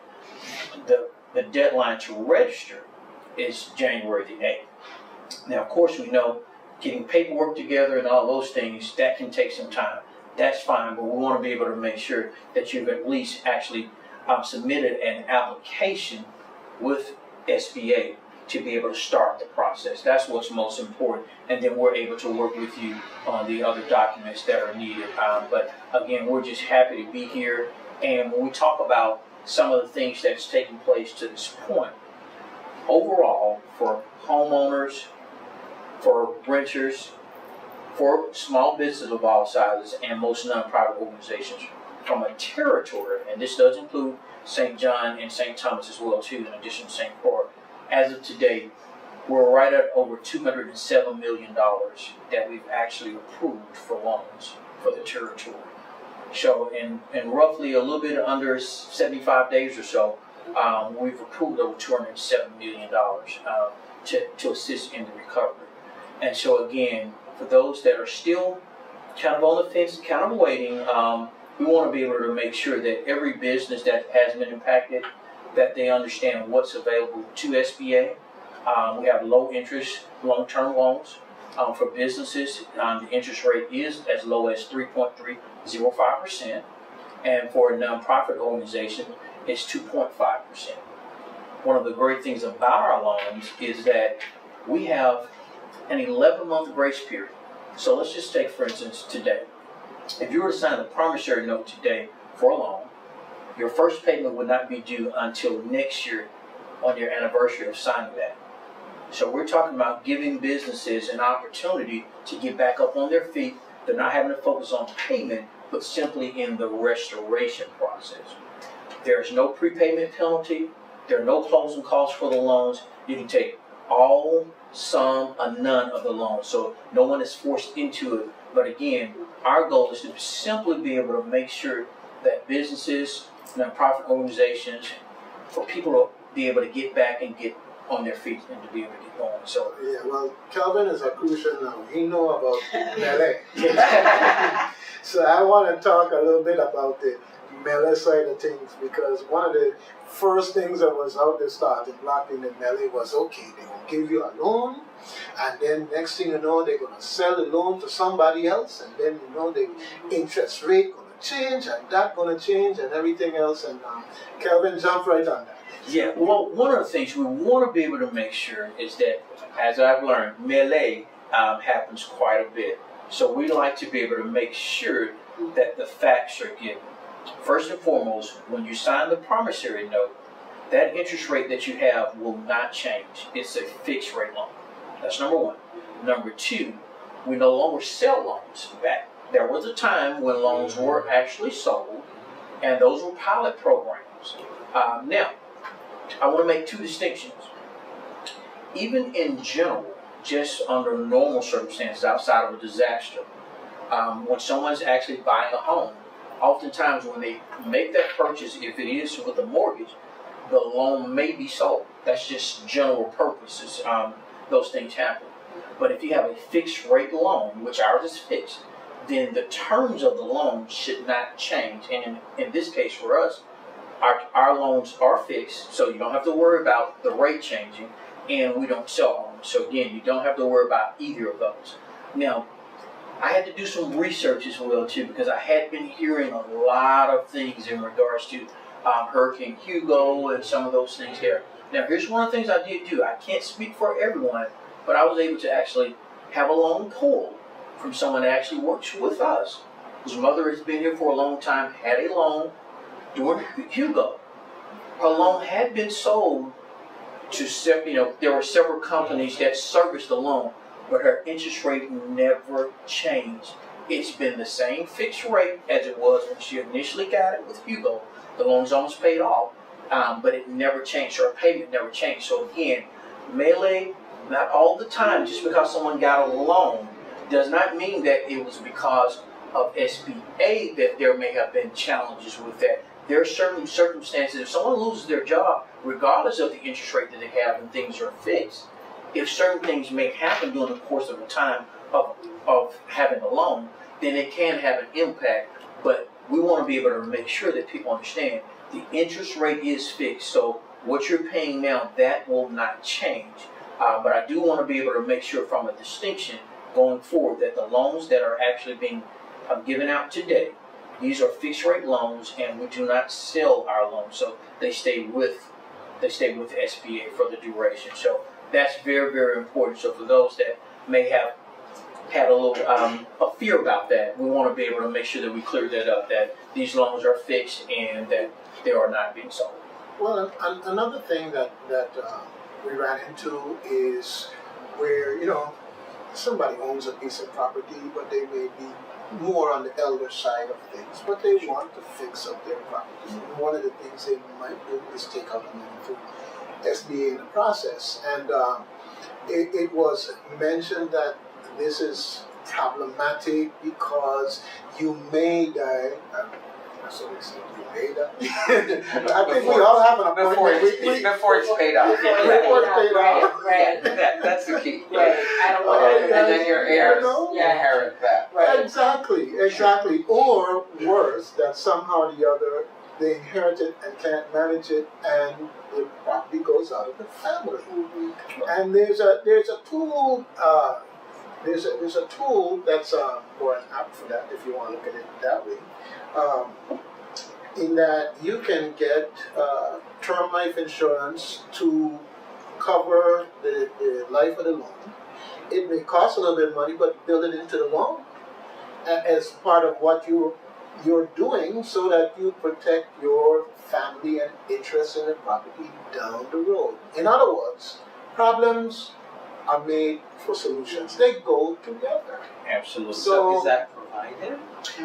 the deadline to register is January the 8th. Now, of course, we know getting paperwork together and all those things, that can take some time. That's fine, but we want to be able to make sure that you've at least actually submitted an application with SBA to be able to start the process. That's what's most important. And then we're able to work with you on the other documents that are needed. But again, we're just happy to be here. And when we talk about some of the things that's taken place to this point, overall, for homeowners, for renters, for small businesses of all sizes, and most nonprofit organizations from a territory, and this does include St. John and St. Thomas as well too, in addition to St. Croix. As of today, we're right at over $207 million that we've actually approved for loans for the territory. So in roughly a little bit under 75 days or so, we've approved over $207 million to assist in the recovery. And so again, for those that are still kind of on the fence, kind of waiting, we want to be able to make sure that every business that has been impacted, that they understand what's available to SBA. We have low interest, long-term loans for businesses. The interest rate is as low as 3.305%. And for a nonprofit organization, it's 2.5%. One of the great things about our loans is that we have an 11-month grace period. So let's just take, for instance, today. If you were to sign a promissory note today for a loan, your first payment would not be due until next year on your anniversary of signing that. So we're talking about giving businesses an opportunity to get back up on their feet. They're not having to focus on payment, but simply in the restoration process. There's no prepayment penalty. There are no closing costs for the loans. You can take all, some, or none of the loans. So no one is forced into it. But again, our goal is to simply be able to make sure that businesses, nonprofit organizations, for people to be able to get back and get on their feet and to be able to get going. So yeah, well, Kelvin is a Cruzan now. He know about melee. So I want to talk a little bit about the melee side of things, because one of the first things that was out there starting blocking the melee was, okay, they're going to give you a loan, and then next thing you know, they're going to sell the loan to somebody else, and then you know the interest rate going to change, and that going to change, and everything else, and Kelvin jumped right on that. yeah, well, one of the things we want to be able to make sure is that, as I've learned, melee happens quite a bit. So we like to be able to make sure that the facts are given. First and foremost, when you sign the promissory note, that interest rate that you have will not change. It's a fixed rate loan. That's number one. Number two, we no longer sell loans back. There was a time when loans were actually sold, and those were pilot programs. Now, I want to make two distinctions. Even in general, just under normal circumstances outside of a disaster, when someone's actually buying a home, oftentimes when they make that purchase, if it is with a mortgage, the loan may be sold. That's just general purposes. Those things happen. But if you have a fixed rate loan, which ours is fixed, then the terms of the loan should not change. And in this case for us, our loans are fixed, so you don't have to worry about the rate changing, and we don't sell homes. So again, you don't have to worry about either of those. Now, I had to do some research as well too, because I had been hearing a lot of things in regards to Hurricane Hugo and some of those things there. Now, here's one of the things I did do. I can't speak for everyone, but I was able to actually have a loan pulled from someone that actually works with us, whose mother has been here for a long time, had a loan during Hugo. Her loan had been sold to, there were several companies that serviced the loan, but her interest rate never changed. It's been the same fixed rate as it was when she initially got it with Hugo. The loan's almost paid off, but it never changed. Her payment never changed. So again, melee, not all the time, just because someone got a loan, does not mean that it was because of SBA that there may have been challenges with that. There are certain circumstances, if someone loses their job, regardless of the interest rate that they have and things are fixed, if certain things may happen during the course of a time of having a loan, then it can have an impact. But we want to be able to make sure that people understand the interest rate is fixed. So what you're paying now, that will not change. But I do want to be able to make sure from a distinction going forward that the loans that are actually being given out today, these are fixed rate loans, and we do not sell our loans. So they stay with the SBA for the duration. So that's very, very important. So for those that may have had a little a fear about that, we want to be able to make sure that we clear that up, that these loans are fixed and that they are not being sold. Well, another thing that we ran into is where, somebody owns a piece of property, but they may be more on the elder side of things, but they want to fix up their property. And one of the things they might do is take out a loan through SBA in the process. And it was mentioned that this is problematic because you may die. So it's you paid up. I think we all have an Before appointment. before it's paid off. Before it's paid off. Right. That's the key. Right. I don't want Oh, to. And then your heirs Yeah. inherit that. Right. Exactly. Or worse, that somehow or the other they inherit it and can't manage it, and the property goes out of the family. And there's a tool. There's a tool that's or an app for that if you want to look at it that way. In that you can get term life insurance to cover the life of the loan. It may cost a little bit of money, but build it into the loan as part of what you're doing so that you protect your family and interest in the property down the road. In other words, problems are made for solutions. They go together. Absolutely. So is that provided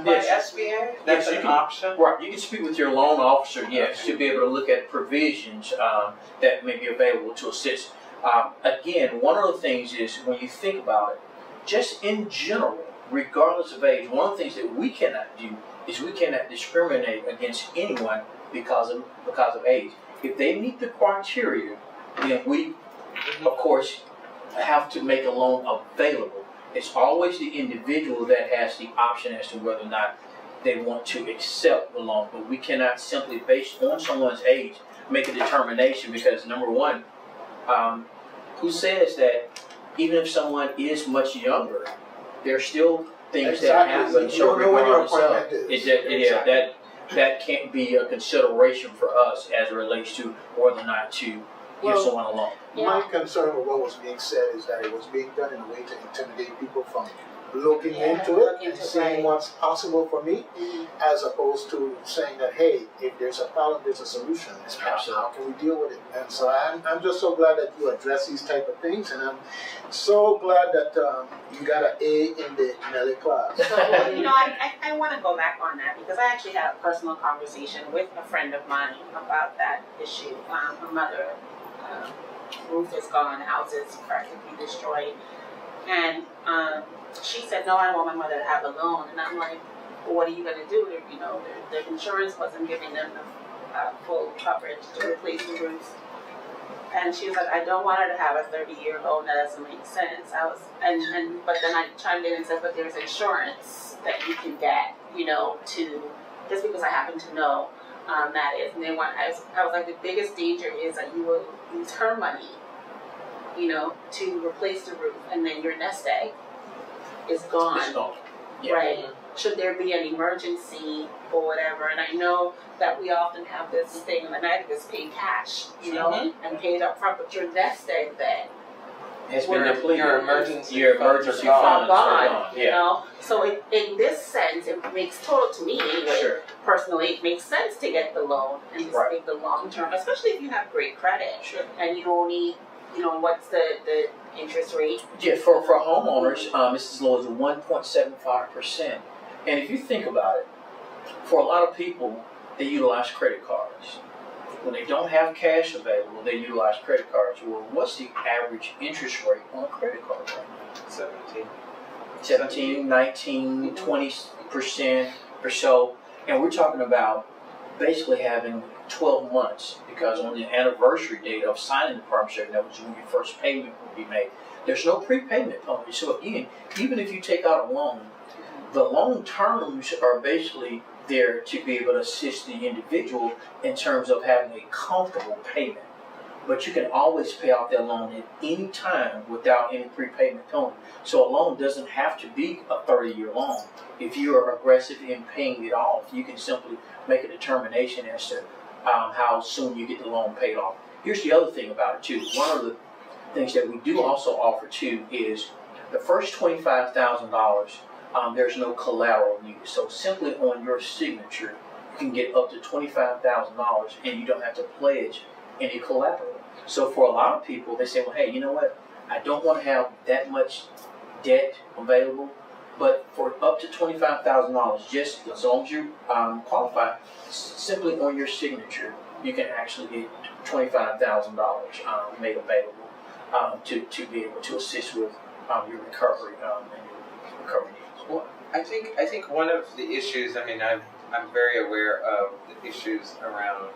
by SBA? That's Yes, an option? Right. You can speak with your loan officer, yes, to be able to look at provisions that may be available to assist. Again, one of the things is when you think about it, just in general, regardless of age, one of the things that we cannot do is we cannot discriminate against anyone because of age. If they meet the criteria, then we, of course, have to make a loan available. It's always the individual that has the option as to whether or not they want to accept the loan. But we cannot simply, based on someone's age, make a determination because, number one, who says that even if someone is much younger, there are still things that happen. You don't know when your appointment is. That can't be a consideration for us as it relates to whether or not to give someone a loan. My concern with what was being said is that it was being done in a way to intimidate people from looking into it and seeing what's possible for me, as opposed to saying that, hey, if there's a problem, there's a solution. How can we deal with it? And so I'm just so glad that you address these type of things, and I'm so glad that you got an A in the Nelly class. So, I want to go back on that because I actually had a personal conversation with a friend of mine about that issue. Her mother, roof is gone, house is practically destroyed, and she said, no, I want my mother to have a loan. And I'm like, well, what are you going to do? The insurance wasn't giving them the full coverage to replace the roofs. And she was like, I don't want her to have a 30-year loan. That doesn't make sense. But then I chimed in and said, but there's insurance that you can get, to, just because I happen to know that is. And I was like, the biggest danger is that you will use her money, to replace the roof, and then your nest egg is gone. It's gone. Yeah. Right. Should there be an emergency or whatever, and I know that we often have this thing in the night is paid cash, and paid up front, but your nest egg then has been depleted. Your emergency funds are are gone. So in this sense, it makes total, to me anyway, personally, it makes sense to get the loan and just take the long term, especially if you have great credit and you only, what's the interest rate? Yeah, for homeowners, it's as low as 1.75%. And if you think about it, for a lot of people, they utilize credit cards. When they don't have cash available, they utilize credit cards. Well, what's the average interest rate on a credit card right now? 17, 19, 20% or so. And we're talking about basically having 12 months, because on the anniversary date of signing the partnership, that was when your first payment would be made. There's no prepayment penalty. So again, even if you take out a loan, the loan terms are basically there to be able to assist the individual in terms of having a comfortable payment. But you can always pay off that loan at any time without any prepayment penalty. So a loan doesn't have to be a 30-year loan. If you are aggressive in paying it off, you can simply make a determination as to how soon you get the loan paid off. Here's the other thing about it too. One of the things that we do also offer too is the first $25,000, there's no collateral needed. So simply on your signature, you can get up to $25,000 and you don't have to pledge any collateral. So for a lot of people, they say, well, hey, you know what? I don't want to have that much debt available, but for up to $25,000, just as long as you qualify, simply on your signature, you can actually get $25,000 made available to be able to assist with your recovery and your recovery needs. Well, I think one of the issues, I've I'm very aware of the issues around,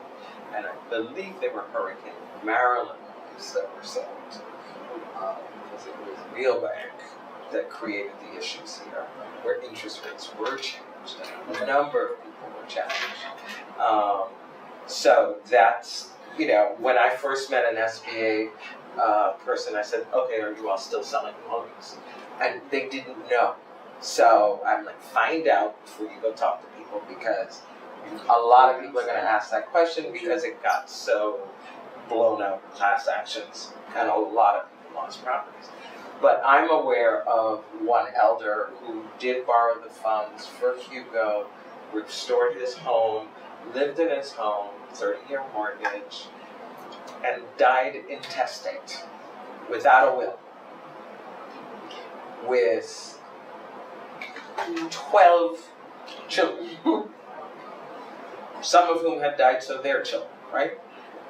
and I believe they were Hurricane Maryland loans that were sold, because it was Real Bank that created the issues here, where interest rates were changed and a number of people were challenged. So that's, when I first met an SBA person, I said, okay, are you all still selling loans? And they didn't know. So I'm like, find out before you go talk to people, because a lot of people are going to ask that question because it got so blown up in class actions and a lot of people lost properties. But I'm aware of one elder who did borrow the funds for Hugo, restored his home, lived in his home, 30-year mortgage, and died intestate without a will, with 12 children, some of whom had died, so their children, right?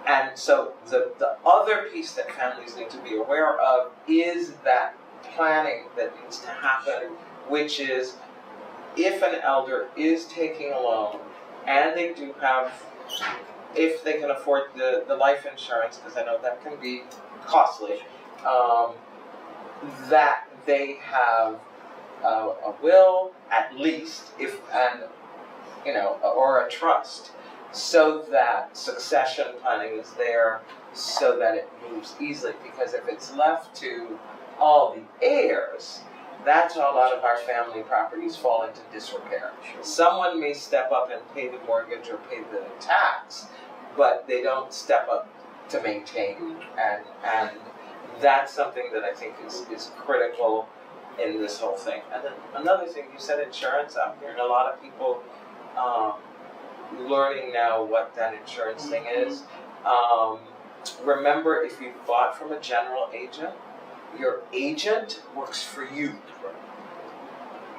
And so the other piece that families need to be aware of is that planning that needs to happen, which is if an elder is taking a loan and they do have, if they can afford the life insurance, because I know that can be costly, that they have a will at least, or a trust, so that succession planning is there, so that it moves easily. Because if it's left to all the heirs, that's how a lot of our family properties fall into disrepair. Someone may step up and pay the mortgage or pay the tax, but they don't step up to maintain, and that's something that I think is critical in this whole thing. And then another thing, you said insurance. I'm hearing a lot of people learning now what that insurance thing is. Remember, if you bought from a general agent, your agent works for you.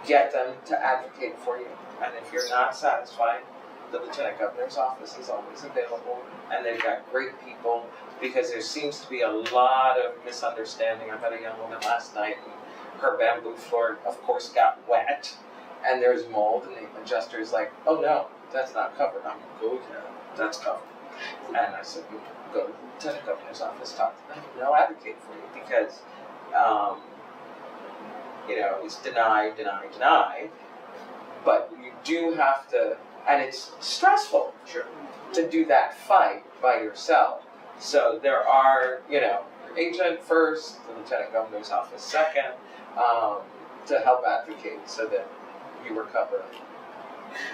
Get them to advocate for you. And if you're not satisfied, the Lieutenant Governor's office is always available, and they've got great people, because there seems to be a lot of misunderstanding. I met a young woman last night, and her bamboo floor, of course, got wet, and there's mold, and the adjuster is like, oh no, that's not covered. I'm like, go there, that's covered. And I said, you go to the Lieutenant Governor's office, talk to them, they'll advocate for you, because it's deny, but you do have to, and it's stressful to do that fight by yourself. So there are, your agent first, the Lieutenant Governor's office second, to help advocate so that you recover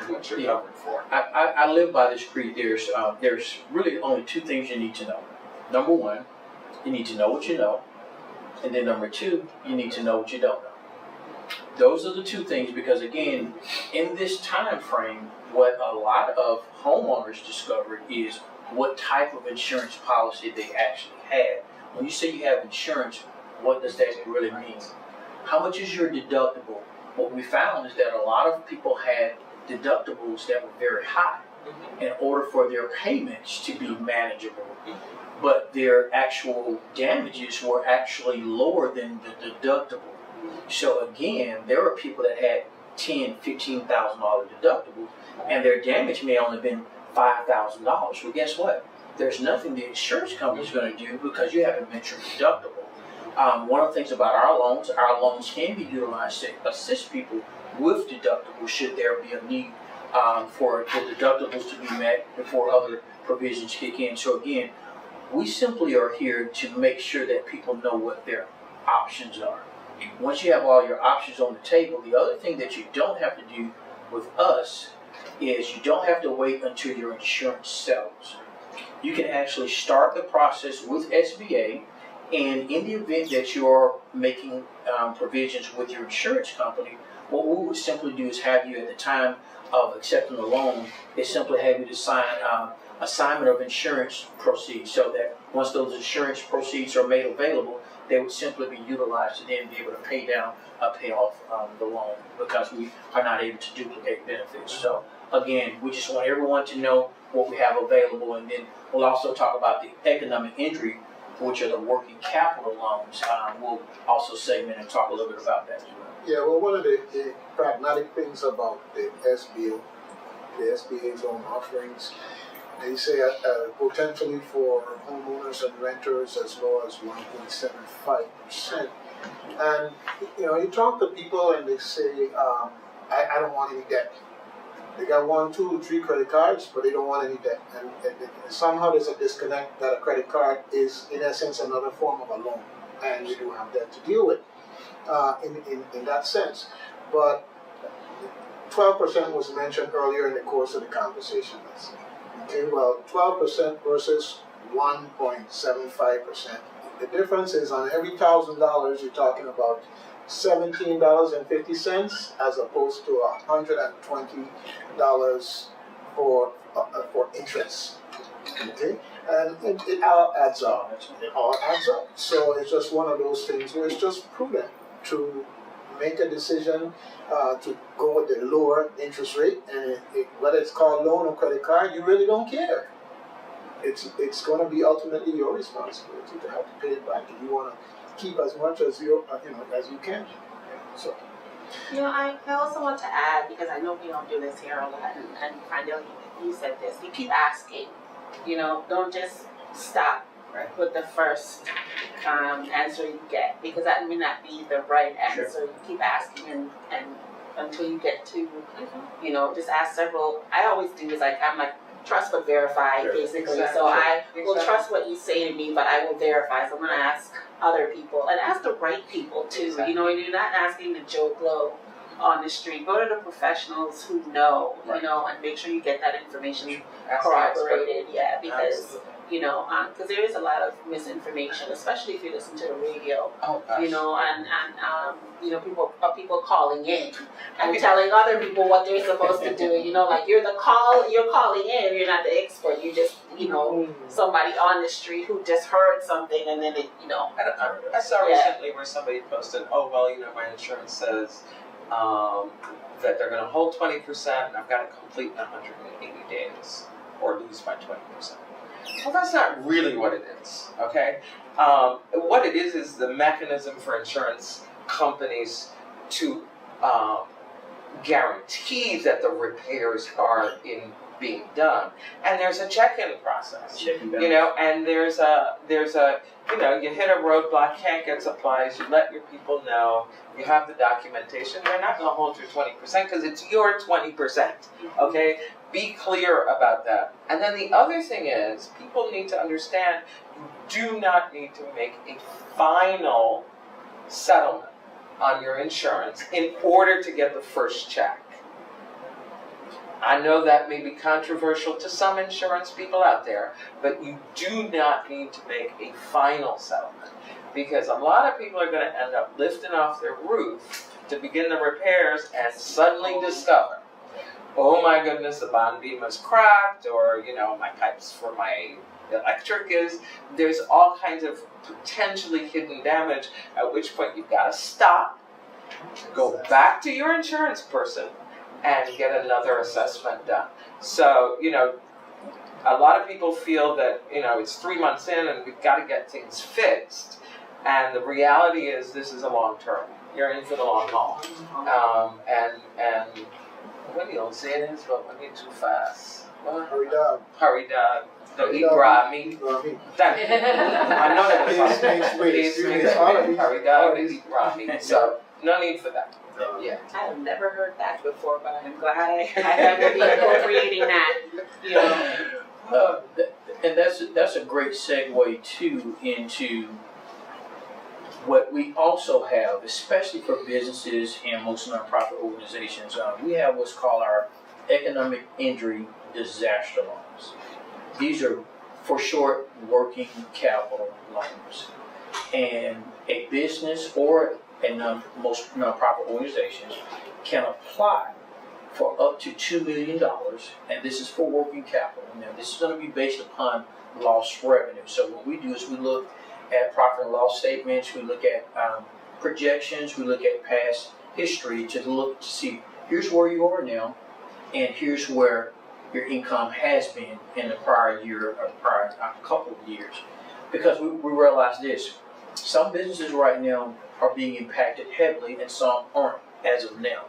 what you're covered for. I live by this creed. There's really only two things you need to know. Number one, you need to know what you know. And then number two, you need to know what you don't know. Those are the two things, because again, in this time frame, what a lot of homeowners discovered is what type of insurance policy they actually had. When you say you have insurance, what does that really mean? How much is your deductible? What we found is that a lot of people had deductibles that were very high in order for their payments to be manageable, but their actual damages were actually lower than the deductible. So again, there were people that had $10,000, $15,000 deductibles, and their damage may only been $5,000. Well, guess what? There's nothing the insurance company is going to do because you haven't met your deductible. One of the things about our loans can be utilized to assist people with deductibles should there be a need for the deductibles to be met before other provisions kick in. So again, we simply are here to make sure that people know what their options are. Once you have all your options on the table, the other thing that you don't have to do with us is you don't have to wait until your insurance settles. You can actually start the process with SBA, and in the event that you're making provisions with your insurance company, what we would simply do is have you, at the time of accepting the loan, is simply have you to sign assignment of insurance proceeds, so that once those insurance proceeds are made available, they would simply be utilized to then be able to pay off the loan, because we are not able to duplicate benefits. So again, we just want everyone to know what we have available, and then we'll also talk about the economic injury, which are the working capital loans. We'll also segment and talk a little bit about that as well. Yeah, well, one of the pragmatic things about the SBA the SBA loan offerings. They say potentially for homeowners and renters as low as 1.75%. And you talk to people and they say, I don't want any debt. They got 1, 2, 3 credit cards, but they don't want any debt. And somehow there's a disconnect that a credit card is, in essence, another form of a loan, and you do have debt to deal with in that sense. But 12% was mentioned earlier in the course of the conversation. Okay, well, 12% versus 1.75%. The difference is on every $1,000 you're talking about $17.50 as opposed to $120 for interest. Okay, and it all adds up. It all adds up. So it's just one of those things where it's just prudent to make a decision to go with the lower interest rate, and whether it's called loan or credit card, you really don't care. It's going to be ultimately your responsibility to have to pay it back if you want to keep as much as you can. So. I also want to add, because I know we don't do this here a lot, and Frandelle, you said this. You keep asking. Don't just stop with the first answer you get, because that may not be the right answer. Sure. You keep asking and until you get to, just ask several. I always do is I'm like, trust but verify, basically. Exactly. So I will trust what you say to me, but I will verify. So I'm going to ask other people and ask the right people too. Exactly. You're not asking the Joe Blow on the street. Go to the professionals who know, and make sure you get that information corroborated. Yeah, because because there is a lot of misinformation, especially if you listen to the radio. Oh, gosh. People calling in and telling other people what they're supposed to do. Like you're calling in. You're not the expert. You're just somebody on the street who just heard something and then I saw recently where somebody posted, my insurance says that they're going to hold 20% and I've got to complete 180 days or lose my 20%. Well, that's not really what it is, okay? What it is the mechanism for insurance companies to guarantee that the repairs are being done. And there's a check-in process, and there's a you hit a roadblock, can't get supplies, you let your people know, you have the documentation, they're not going to hold your 20% because it's your 20%, okay? Be clear about that. And then the other thing is, people need to understand you do not need to make a final settlement on your insurance in order to get the first check. I know that may be controversial to some insurance people out there, but you do not need to make a final settlement because a lot of people are going to end up lifting off their roof to begin the repairs and suddenly discover, oh my goodness, the bond beam is cracked, or my pipes for my electric there's all kinds of potentially hidden damage, at which point you've got to stop, go back to your insurance person, and get another assessment done. So, a lot of people feel that, it's 3 months in and we've got to get things fixed. And the reality is this is a long term. You're in for the long haul. And when you don't say it is, but when you're too fast. Well, hurry down. Don't eat raw meat. I know that was hurry down and eat raw meat. So, no need for that. Yeah, I have never heard that before, but I'm glad I have to be appropriating that. And that's a great segue too into what we also have, especially for businesses and most nonprofit organizations. We have what's called our economic injury disaster loans. These are, for short, working capital loans, and a business or most nonprofit organizations can apply for up to $2 million, and this is for working capital. Now, this is going to be based upon lost revenue. So what we do is we look at profit and loss statements, we look at projections, we look at past history to see here's where you are now, and here's where your income has been in the prior year or prior couple of years. Because we realize this, some businesses right now are being impacted heavily and some aren't as of now.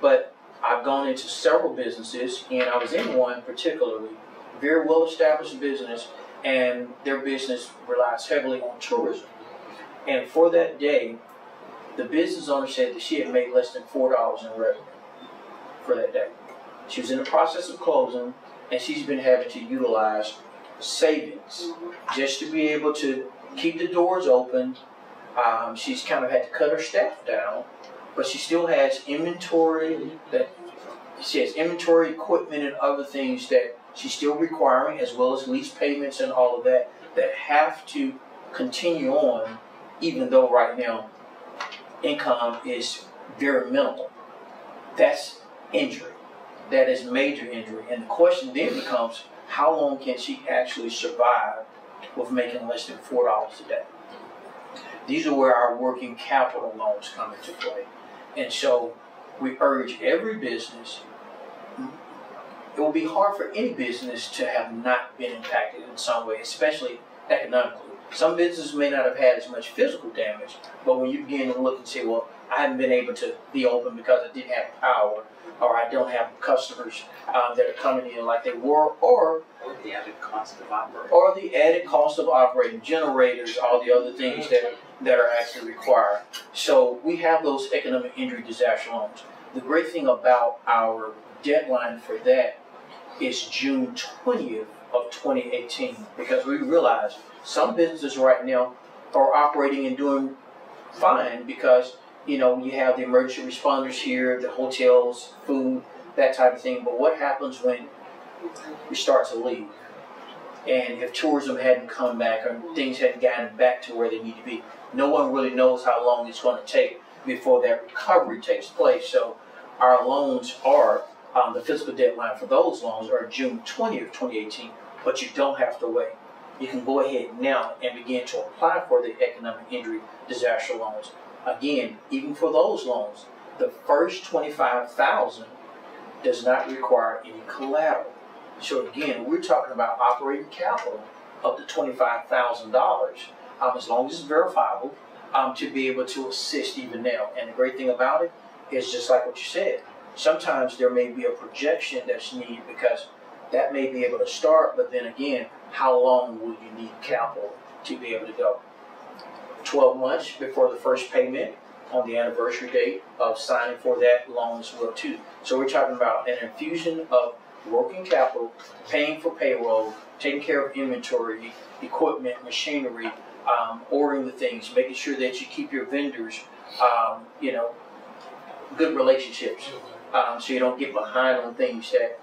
But I've gone into several businesses, and I was in one particularly, very well-established business, and their business relies heavily on tourism. And for that day, the business owner said that she had made less than $4 in revenue for that day. She was in the process of closing, and she's been having to utilize savings just to be able to keep the doors open. She's kind of had to cut her staff down, but she still has inventory equipment and other things that she's still requiring, as well as lease payments and all of that have to continue on, even though right now income is very minimal. That's injury. That is major injury. And the question then becomes, how long can she actually survive with making less than $4 a day? These are where our working capital loans come into play. And so we urge every business. It will be hard for any business to have not been impacted in some way, especially economically. Some businesses may not have had as much physical damage, but when you begin to look and say, well, I haven't been able to be open because I didn't have power, or I don't have customers that are coming in like they were, or the added cost of operating. Or the added cost of operating, generators, all the other things that are actually required. So we have those economic injury disaster loans. The great thing about our deadline for that is June 20th of 2018, because we realize some businesses right now are operating and doing fine because, you have the emergency responders here, the hotels, food, that type of thing. But what happens when we start to leave? And if tourism hadn't come back or things hadn't gotten back to where they need to be, no one really knows how long it's going to take before that recovery takes place. So our loans are, the physical deadline for those loans are June 20th, 2018, but you don't have to wait. You can go ahead now and begin to apply for the economic injury disaster loans. Again, even for those loans, the first $25,000 does not require any collateral. So again, we're talking about operating capital up to $25,000, as long as it's verifiable, to be able to assist even now. And the great thing about it is just like what you said. Sometimes there may be a projection that's needed because that may be able to start, but then again, how long will you need capital to be able to go? 12 months before the first payment on the anniversary date of signing for that loan as well too. So we're talking about an infusion of working capital, paying for payroll, taking care of inventory, equipment, machinery, ordering the things, making sure that you keep your vendors, good relationships, so you don't get behind on things that,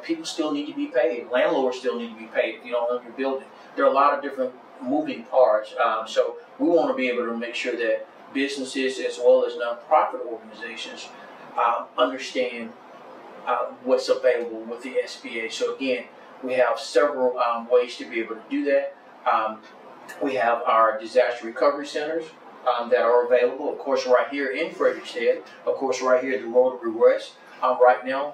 people still need to be paid. Landlords still need to be paid if you don't own your building. There are a lot of different moving parts. So we want to be able to make sure that businesses as well as nonprofit organizations understand what's available with the SBA. So again, we have several ways to be able to do that. We have our disaster recovery centers that are available, of course, right here in Fredriksted, of course, right here at the Rotary West right now.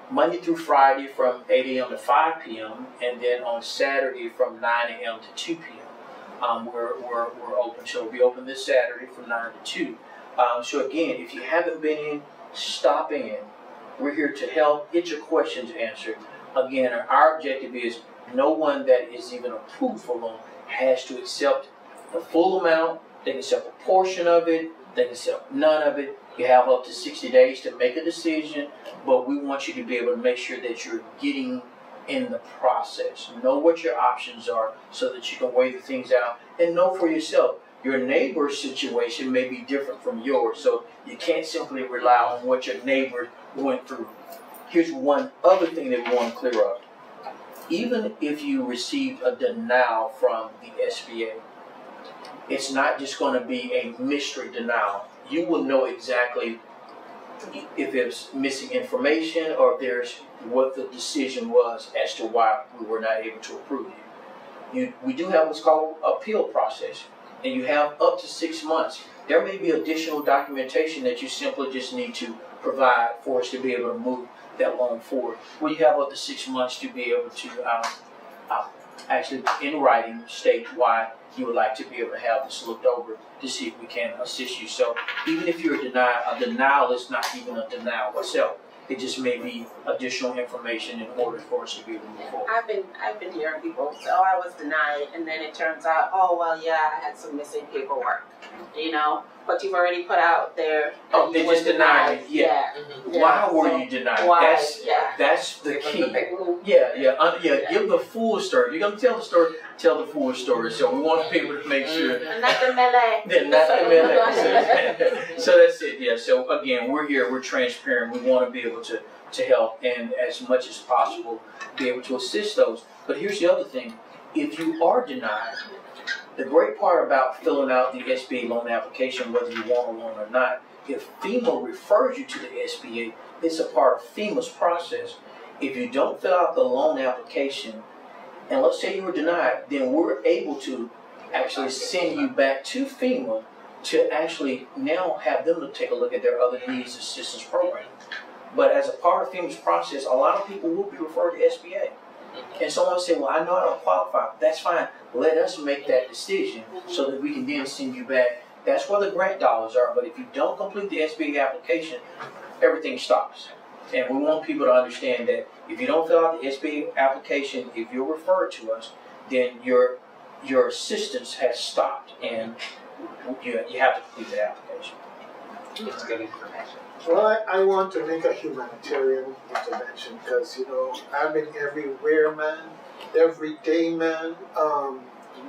Monday through Friday from 8 a.m. to 5 p.m. and then on Saturday from 9 a.m. to 2 p.m. We're open. So we'll be open this Saturday from 9 to 2. So again, if you haven't been in, stop in. We're here to help, get your questions answered. Again, our objective is no one that is even approved for loan has to accept the full amount. They can accept a portion of it. They can accept none of it. You have up to 60 days to make a decision, but we want you to be able to make sure that you're getting in the process. Know what your options are so that you can weigh the things out and know for yourself. Your neighbor's situation may be different from yours, so you can't simply rely on what your neighbor went through. Here's one other thing that we want to clear up. Even if you received a denial from the SBA, it's not just going to be a mystery denial. You will know exactly if there's missing information or if there's what the decision was as to why we were not able to approve you. We do have what's called an appeal process, and you have up to 6 months. There may be additional documentation that you simply just need to provide for us to be able to move that loan forward. Well, you have up to 6 months to be able to actually in writing state why you would like to be able to have this looked over to see if we can assist you. So even if you're denied, a denial is not even a denial itself. It just may be additional information in order for us to be able to move forward. I've been hearing people say, "Oh, I was denied," and then it turns out, "Oh, well, yeah, I had some missing paperwork," you know. But you've already put out there. Oh, they just denied it. Yeah. Yeah. Why were So you denied? why? That's the key. Give the full story. If you're gonna tell the story, tell the full story. So we want to be able to make sure. And not the melee. Yeah, not the melee. So that's it. Yeah. So again, we're here. We're transparent. We want to be able to help and as much as possible be able to assist those. But here's the other thing: if you are denied. The great part about filling out the SBA loan application, whether you want a loan or not, if FEMA refers you to the SBA, it's a part of FEMA's process. If you don't fill out the loan application, and let's say you were denied, then we're able to actually send you back to FEMA to actually now have them to take a look at their other needs assistance program. But as a part of FEMA's process, a lot of people will be referred to SBA. And someone say, well, I know I don't qualify. That's fine. Let us make that decision so that we can then send you back. That's where the grant dollars are. But if you don't complete the SBA application, everything stops. And we want people to understand that if you don't fill out the SBA application, if you're referred to us, then your assistance has stopped. And you have to complete the application. It's good information. Well, I want to make a humanitarian intervention because, you know, I've been everywhere, man, every day, man. Do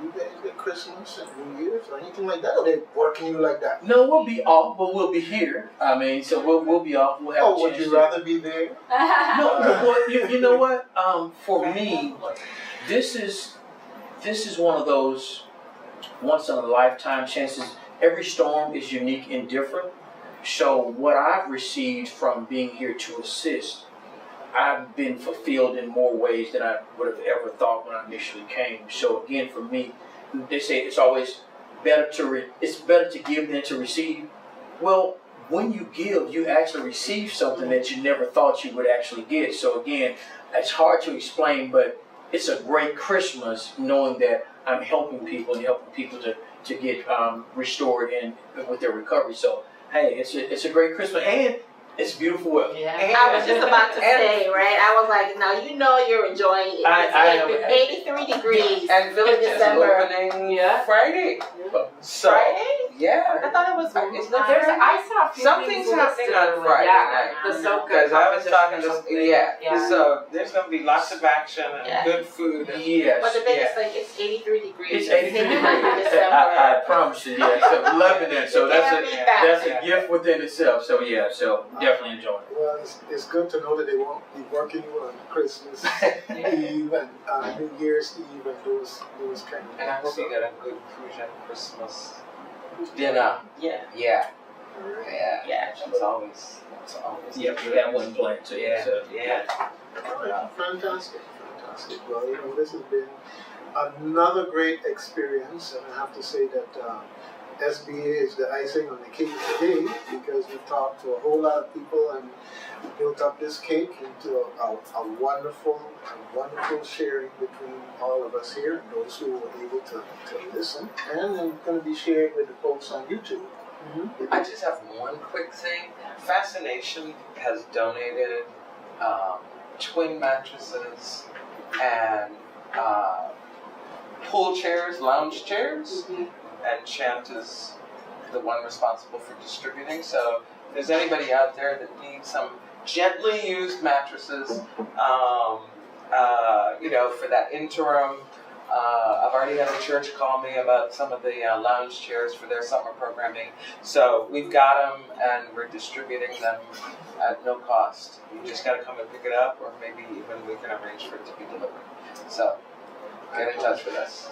you guys get Christmas and New Year's or anything like that? Or they working you like that? No, we'll be off, but we'll be here. I mean, so we'll be off. We'll have a chance. Would you rather be there? No, well, you know what? For me, this is one of those once in a lifetime chances. Every storm is unique and different. So what I've received from being here to assist, I've been fulfilled in more ways than I would have ever thought when I initially came. So again, for me, they say it's always better to give than to receive. Well, when you give, you actually receive something that you never thought you would actually get. So again, it's hard to explain, but it's a great Christmas knowing that I'm helping people and helping people to get restored and with their recovery. So hey, it's a great Christmas and it's beautiful weather. Yeah. I was just about to say, right? I was like, now you know you're enjoying it. It's 83 degrees. And Village is December. opening Friday. So, Friday? Yeah. I thought it was. I saw a few something's things happening listed on Friday night. The Soca Because I was talking to Yeah. So there's going to be lots of action and good food. And Yes. But the thing is, like, it's 83 degrees. It's 83 degrees. December. I promise you, yeah. So loving it. So that's a gift within itself. So yeah, so definitely enjoy it. Well, it's good to know that they won't be working you on Christmas Eve and New Year's Eve and those kind of things. And I hope you get a good Cruzan Christmas dinner. Yeah. Yeah. Yeah. It's always. Yeah, we have one planned too. Yeah. So, Yeah. All right, fantastic. Well, you know, this has been another great experience, and I have to say that SBA is the icing on the cake today because we talked to a whole lot of people and built up this cake into a wonderful sharing between all of us here and those who were able to listen. And I'm going to be sharing with the folks on YouTube. I just have one quick thing. Fascination has donated twin mattresses and pool chairs, lounge chairs, and Chant is the one responsible for distributing. So if there's anybody out there that needs some gently used mattresses, you know, for that interim. I've already had a church call me about some of the lounge chairs for their summer programming. So we've got them and we're distributing them at no cost. You just got to come and pick it up, or maybe even we can arrange for it to be delivered. So get in touch with us.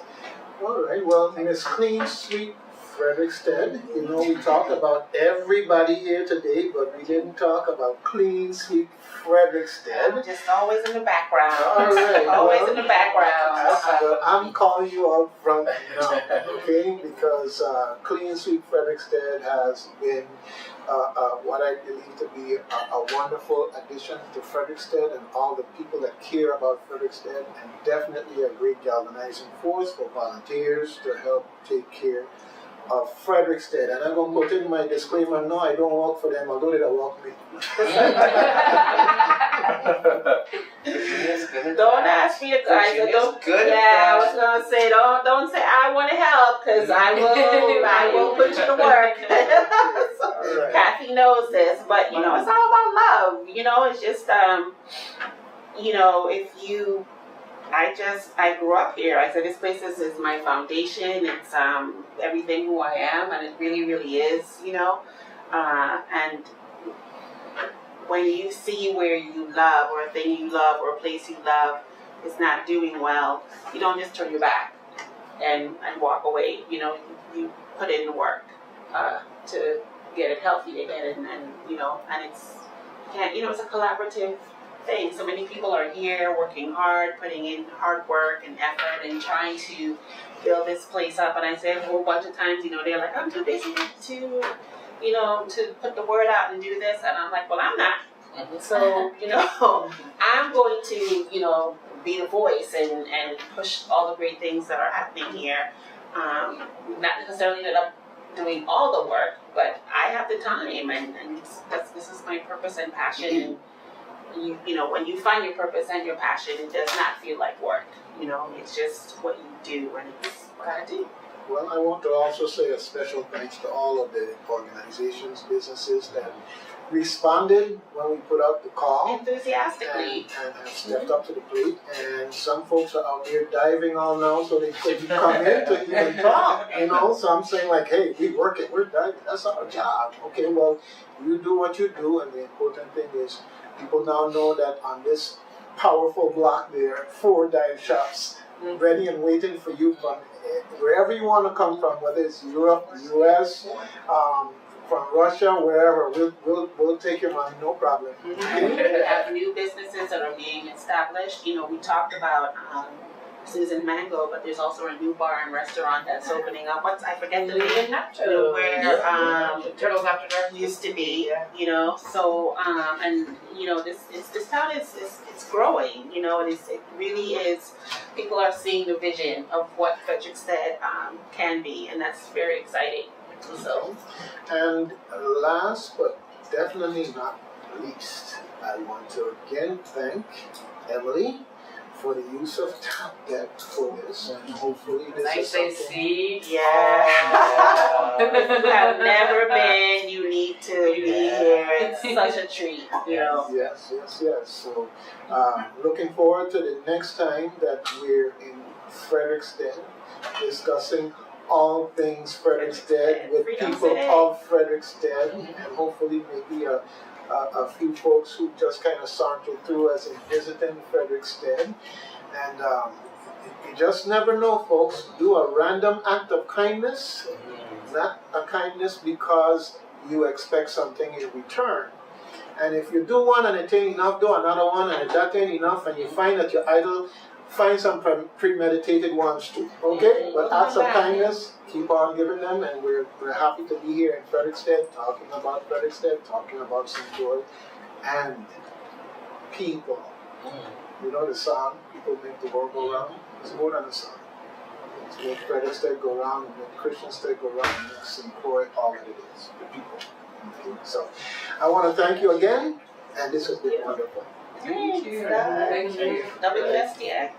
All right. Well, Miss Clean Sweet Fredriksted. You know, we talked about everybody here today, but we didn't talk about clean sweep Fredriksted. Just always in the background. All right. Always well, in the background. I'm calling you out front now, okay? Because Clean Sweep Fredriksted has been what I believe to be a wonderful addition to Fredriksted and all the people that care about Fredriksted, and definitely a great galvanizing force for volunteers to help take care of Fredriksted. And I'm going to put in my disclaimer, no, I don't work for them, although they don't work me. Don't ask me to guys. Don't. Yeah, I was gonna say don't say I want to help, because I will put you to work. So, Right. Kathy knows this, but you know it's all about love. You know, it's just you know, I grew up here. I said this place is my foundation. It's everything who I am, and it really, really is. You know, and when you see where you love, or a thing you love, or a place you love is not doing well, you don't just turn your back and walk away. You know, you put in the work to get it healthy again, and you know, and it's a collaborative thing. So many people are here working hard, putting in hard work and effort, and trying to build this place up. And I say a whole bunch of times, you know, they're like, I'm too busy to put the word out and do this. And I'm like, well, I'm not. So, you know, I'm going to, you know, be the voice and push all the great things that are happening here. Not necessarily that I'm doing all the work, but I have the time, and this is my purpose and passion. And you know, when you find your purpose and your passion, it does not feel like work. You know, it's just what you do, and it's what I do. Well, I want to also say a special thanks to all of the organizations, businesses that responded when we put out the call. Enthusiastically. And have stepped up to the plate. And some folks are out there diving all now so they couldn't come in to even talk, you know. So I'm saying like, hey, we're diving, that's our job. Okay, well, you do what you do, and the important thing is people now know that on this powerful block there are 4 dive shops ready and waiting for you from wherever you want to come from, whether it's Europe, US, from Russia, wherever. We'll take your money, no problem. We have new businesses that are being established. You know, we talked about Susan Mango, but there's also a new bar and restaurant that's opening up. I forget the name. Where Turtles After Dark used to be. You know, so and you know this town is growing. You know, it really is. People are seeing the vision of what Fredriksted can be, and that's very exciting. So, and last but definitely not least, I want to again thank Emily for the use of Top Deck for this, and hopefully this is something. see. Yeah. If you have never been, you need to be here. It's such a treat, you know. Yes. So, looking forward to the next time that we're in Fredriksted discussing all things Fredriksted with people of Fredriksted, and hopefully maybe a few folks who just kind of sauntered through as in visiting Fredriksted. And you just never know, folks. Do a random act of kindness, not a kindness because you expect something in return. And if you do one and it ain't enough, do another one and if that ain't enough, and you find that you're idle, find some premeditated ones too, okay? But acts of kindness, keep on giving them, and we're happy to be here in Fredriksted, talking about Fredriksted, talking about St. Joy, and people. You know the song, People Make the World Go Round? It's more than a song. It's make Fredriksted go round, and make Christiansted go round, and make St. Croix all that it is, the people. Okay? So, I want to thank you again, and this has been wonderful. Thanks. WSTX.